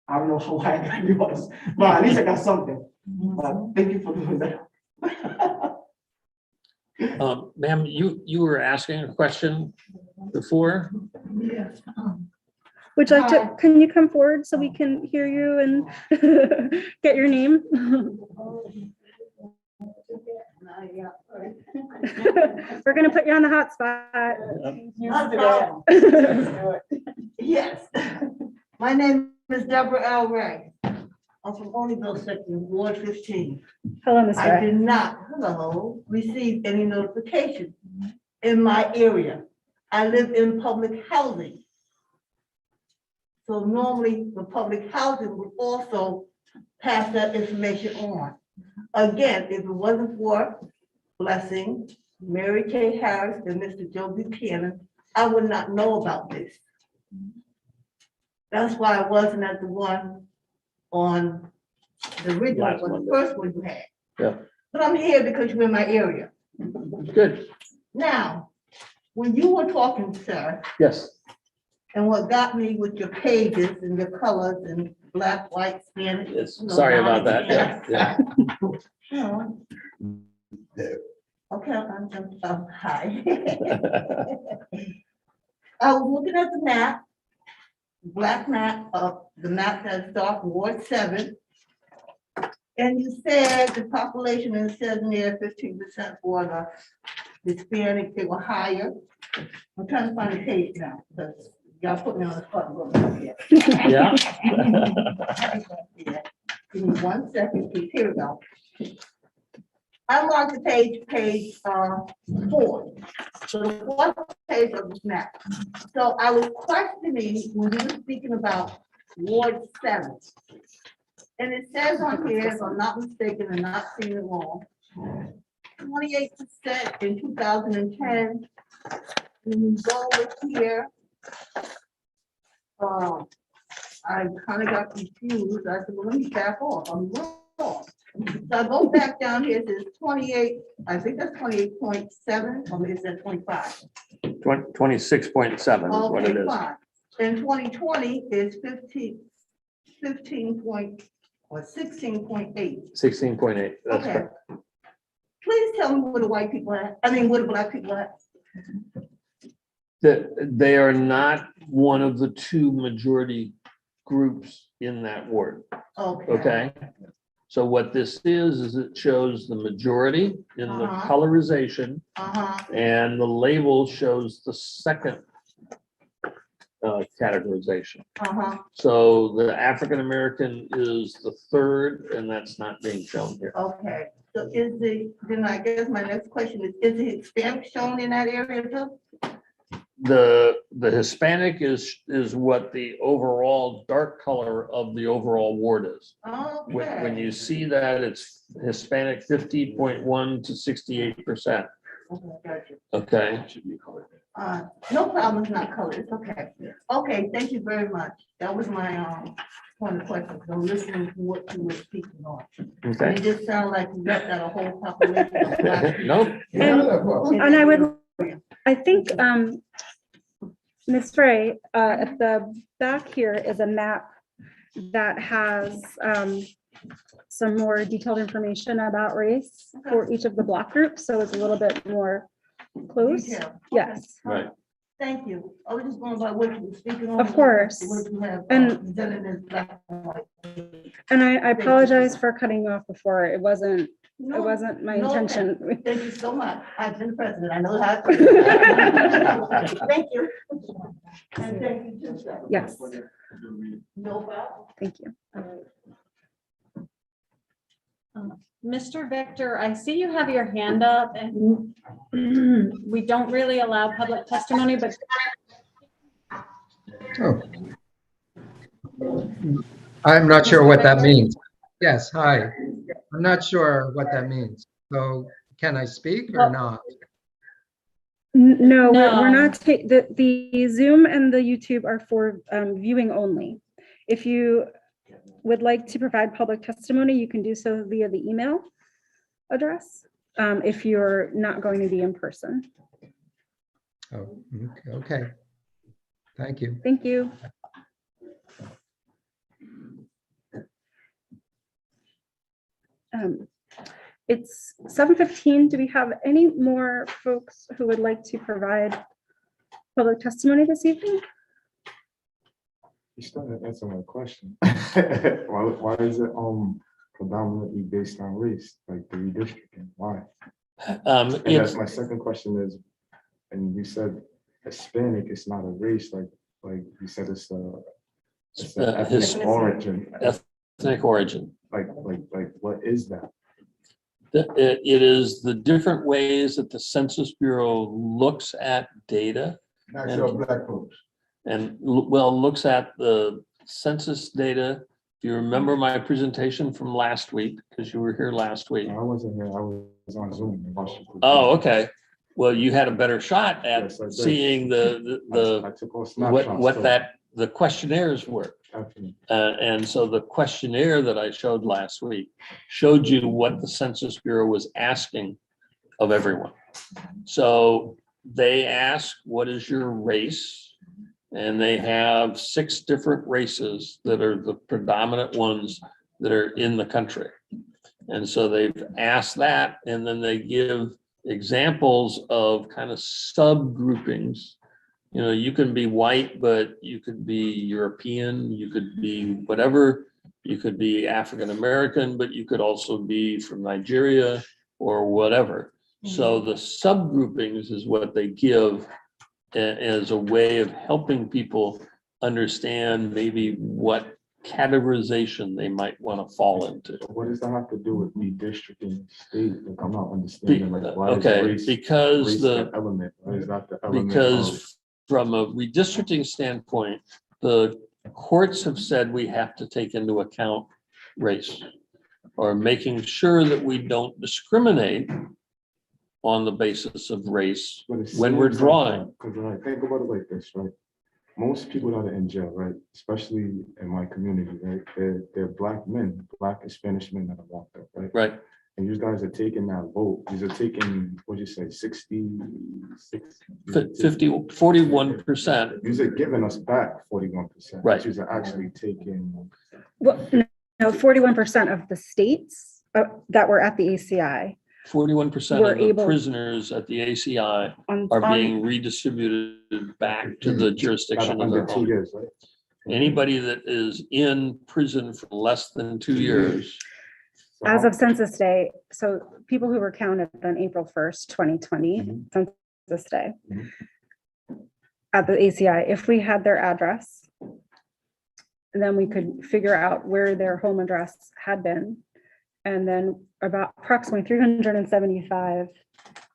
I don't know why I got yours, but at least I got something. But thank you for doing that. Ma'am, you were asking a question before? Would you like to, can you come forward so we can hear you and get your name? We're gonna put you on the hot spot. Yes, my name is Deborah L. Ray. I'm from Olneyville section, Ward 15. Hello, Ms. I Ray. did not, receive any notification in my area. I live in public housing. So normally the public housing would also pass that information on. Again, if it wasn't for Blessing, Mary Kay Harris, and Mr. Joe Buchanan, I would not know about this. That's why I wasn't at the one on the original, Last one, the Monday. first one you had. Yeah. But I'm here because you're in my area. Good, Now, when you were talking, sir, yes. and what got me with your pages and your colors and black, white, Spanish. Yes, you know, sorry about that. Yeah, Yeah. Okay, hi. I was looking at the map, black map of the map that starts Ward 7. And you said the population is said near 15% for the Hispanic, they were higher. I'm trying to find the page now, because y'all put me on the spot. a little bit here. Yeah. Yeah. Give me 1 second, please. Here we go. I'm on the page 4. So the 4th page of this map. So I was questioning when you were speaking about Ward 7. And it says on here, if I'm not mistaken and not seeing it wrong, 28% in 2010. And you go over here. I kind of got confused. I said, well, let me back off. I'm wrong. So I go back down here, it says 28, I think that's 28.7, or is that 25? 26.7 is what it Okay, is. fine. And 2020 is 16.8. 16.8, that's Okay. correct. Please tell me where the white people at, I mean, where the black people at? They are not one of the two majority groups in that ward, Okay. okay? So what this is it shows the majority in the Uh-huh. colorization, Uh-huh, and the label shows the second categorization. uh-huh, So the African American is the third, and that's not being shown here. okay. So then I guess my next question is the Hispanic shown in that area too? The Hispanic is what the overall dark color of the overall ward is. When you see that, it's Hispanic 50.1 to 68%. Gotcha. Okay, No problem, it's not colored, it's okay. Okay, thank you very much. That was my point of question, because I'm listening to what you were speaking on. And okay. it just sounded like you left out a whole population of black people. Nope. And I think, Ms. Ray, at the back here is a map that has some more detailed information about race for each of the block groups, so it's a little bit more close. Detail. Yes. Right. Thank you. I was just going by what you were speaking on. Of course. What you have And- presented as black and white. And I apologize for cutting you off before. It wasn't No, my no, intention. Thank you so much. I've been president. I know how to. Thank you. And thank you too, sir. Yes, No problem. thank you. Mr. Victor, I see you have your hand up, and we don't really allow public testimony, but I'm not sure what that means. Yes, hi. I'm not sure what that means. So can I speak or not? No, we're No. not, the Zoom and the YouTube are for viewing only. If you would like to provide public testimony, you can do so via the email address. if you're not going to be in person. Oh, okay. Thank you. Thank you. It's 7:15. Do we have any more folks who would like to provide public testimony this evening? You still didn't answer my question. Why is it predominantly based on race, like the redistricting? Why? And that's It's, my second question is, and you said Hispanic is not a race, like you said it's an ethnic origin. ethnic origin. Like what is that? It is the different ways that the Census Bureau looks at data Not your black folks. and, well, looks at the census data. If you remember my presentation from last week, because you were here last week. I wasn't here. I was on Zoom. and watched you. Oh, okay. Well, you had a better shot at Yes, I did. seeing I took all snapshots. what the questionnaires were. Definitely. And so the questionnaire that I showed last week showed you what the Census Bureau was asking of everyone. So they ask, what is your race? And they have 6 different races that are the predominant ones that are in the country. And so they've asked that, and then they give examples of kind of subgroupings. You know, you can be white, but you could be European, you could be whatever, you could be African-American, but you could also be from Nigeria or whatever. So the subgroupings is what they give as a way of helping people understand maybe what categorization they might want to fall into. What does that have to do with redistricting state? Like, I'm not understanding. Like, why is Okay, race because the element? Why is that the element? because from a redistricting standpoint, the courts have said we have to take into account race, or making sure that we don't discriminate on the basis of race when we're drawing. Because right, think about it like this, right? Most people that are in jail, right, especially in my community, right, they're black men, black and Spanish men that are locked up, right? Right. And you guys are taking that vote. These are taking, what'd you say, 41%. You're giving us back 41%. Right. You're actually taking. Well, no, 41% of the states that were at the ACI 41% We're of the able- prisoners at the ACI on, are on- being redistributed back to the jurisdiction of their Under 2 home. years, right? Anybody that is in prison for less than 2 years. So as how- of Census Day, so people who were counted on April 1st, 2020, Census Day, Mhm. at the ACI, if we had their address, then we could figure out where their home address had been. And then about approximately 375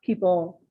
people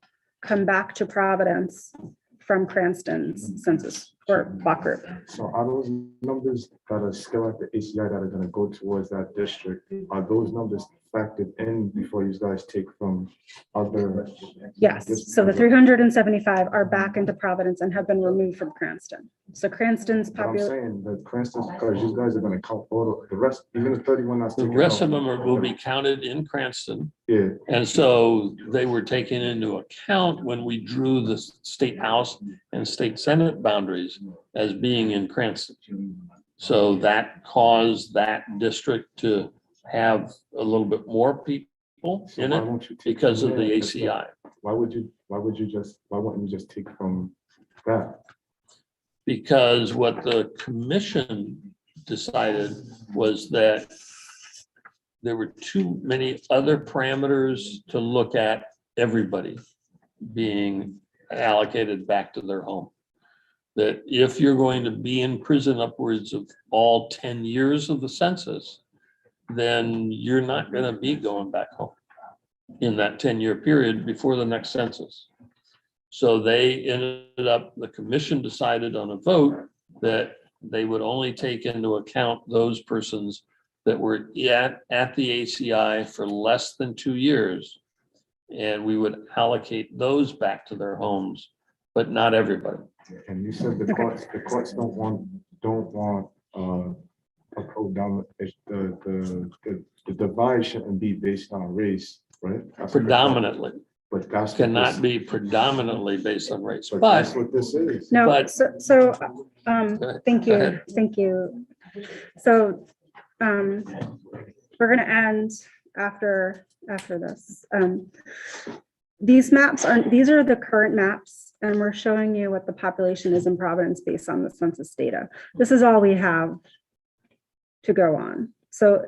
come back to Providence from Cranston's census or block group. So are those numbers that are still at the ACI that are gonna go towards that district, are those numbers factored in before you guys take from other? Yes, so the 375 are back into Providence and have been removed from Cranston. So Cranston's But I'm population, saying that Cranston, because you guys are gonna count all the rest, even the 31 that's The taken rest of out. them will be counted in Cranston. Yeah, And so they were taken into account when we drew the state house and state senate boundaries as being in Cranston. So that caused that district to have a little bit more people so in why it won't you take because from of the there? ACI. Why wouldn't you just take from that? Because what the commission decided was that there were too many other parameters to look at everybody being allocated back to their home. That if you're going to be in prison upwards of all 10 years of the census, then you're not going to be going back home in that 10-year period before the next census. So they ended up, the commission decided on a vote that they would only take into account those persons that were at the ACI for less than 2 years. And we would allocate those back to their homes, but not everybody. And you said the courts don't want a program, the divide shouldn't be based on race. right? That's what they call it. predominantly, But that's. what cannot this- be predominantly based on race, But but that's what this is. No, But- thank Go you, ahead. thank you. So, we're gonna end after this. These maps these are the current maps, and we're showing you what the population is in Providence based on the census data. This is all we have to go on. So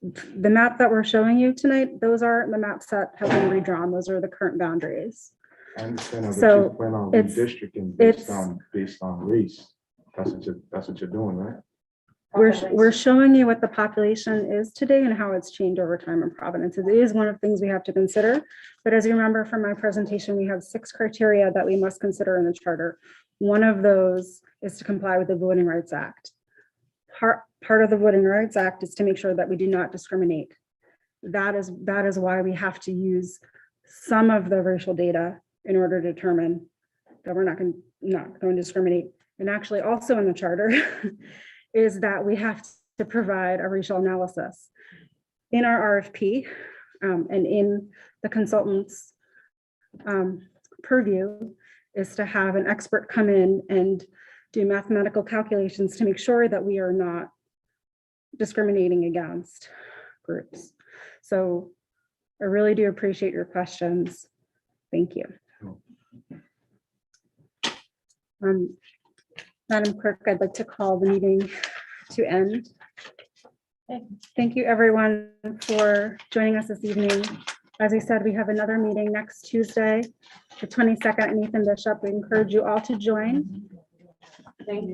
the map that we're showing you tonight, those are the maps that have been redrawn. Those are the current boundaries. I understand that, but So, you plan on it's- redistricting it's- based on race. That's what you're doing, right? We're showing you what the population is today and how it's changed over time in Providence. It is one of the things we have to consider. But as you remember from my presentation, we have 6 criteria that we must consider in the charter. One of those is to comply with the Voting Rights Act. Part of the Voting Rights Act is to make sure that we do not discriminate. That is why we have to use some of the racial data in order to determine that we're not going to discriminate. And actually also in the charter is that we have to provide a racial analysis. In our RFP and in the consultant's purview is to have an expert come in and do mathematical calculations to make sure that we are not discriminating against groups. So I really do appreciate your questions. Thank you. Madam Clerk, I'd like to call the meeting to end. Thank you, everyone, for joining us this evening. As I said, we have another meeting next Tuesday, the 22nd, at Nathan Bishop. We encourage you all to join. Thank you.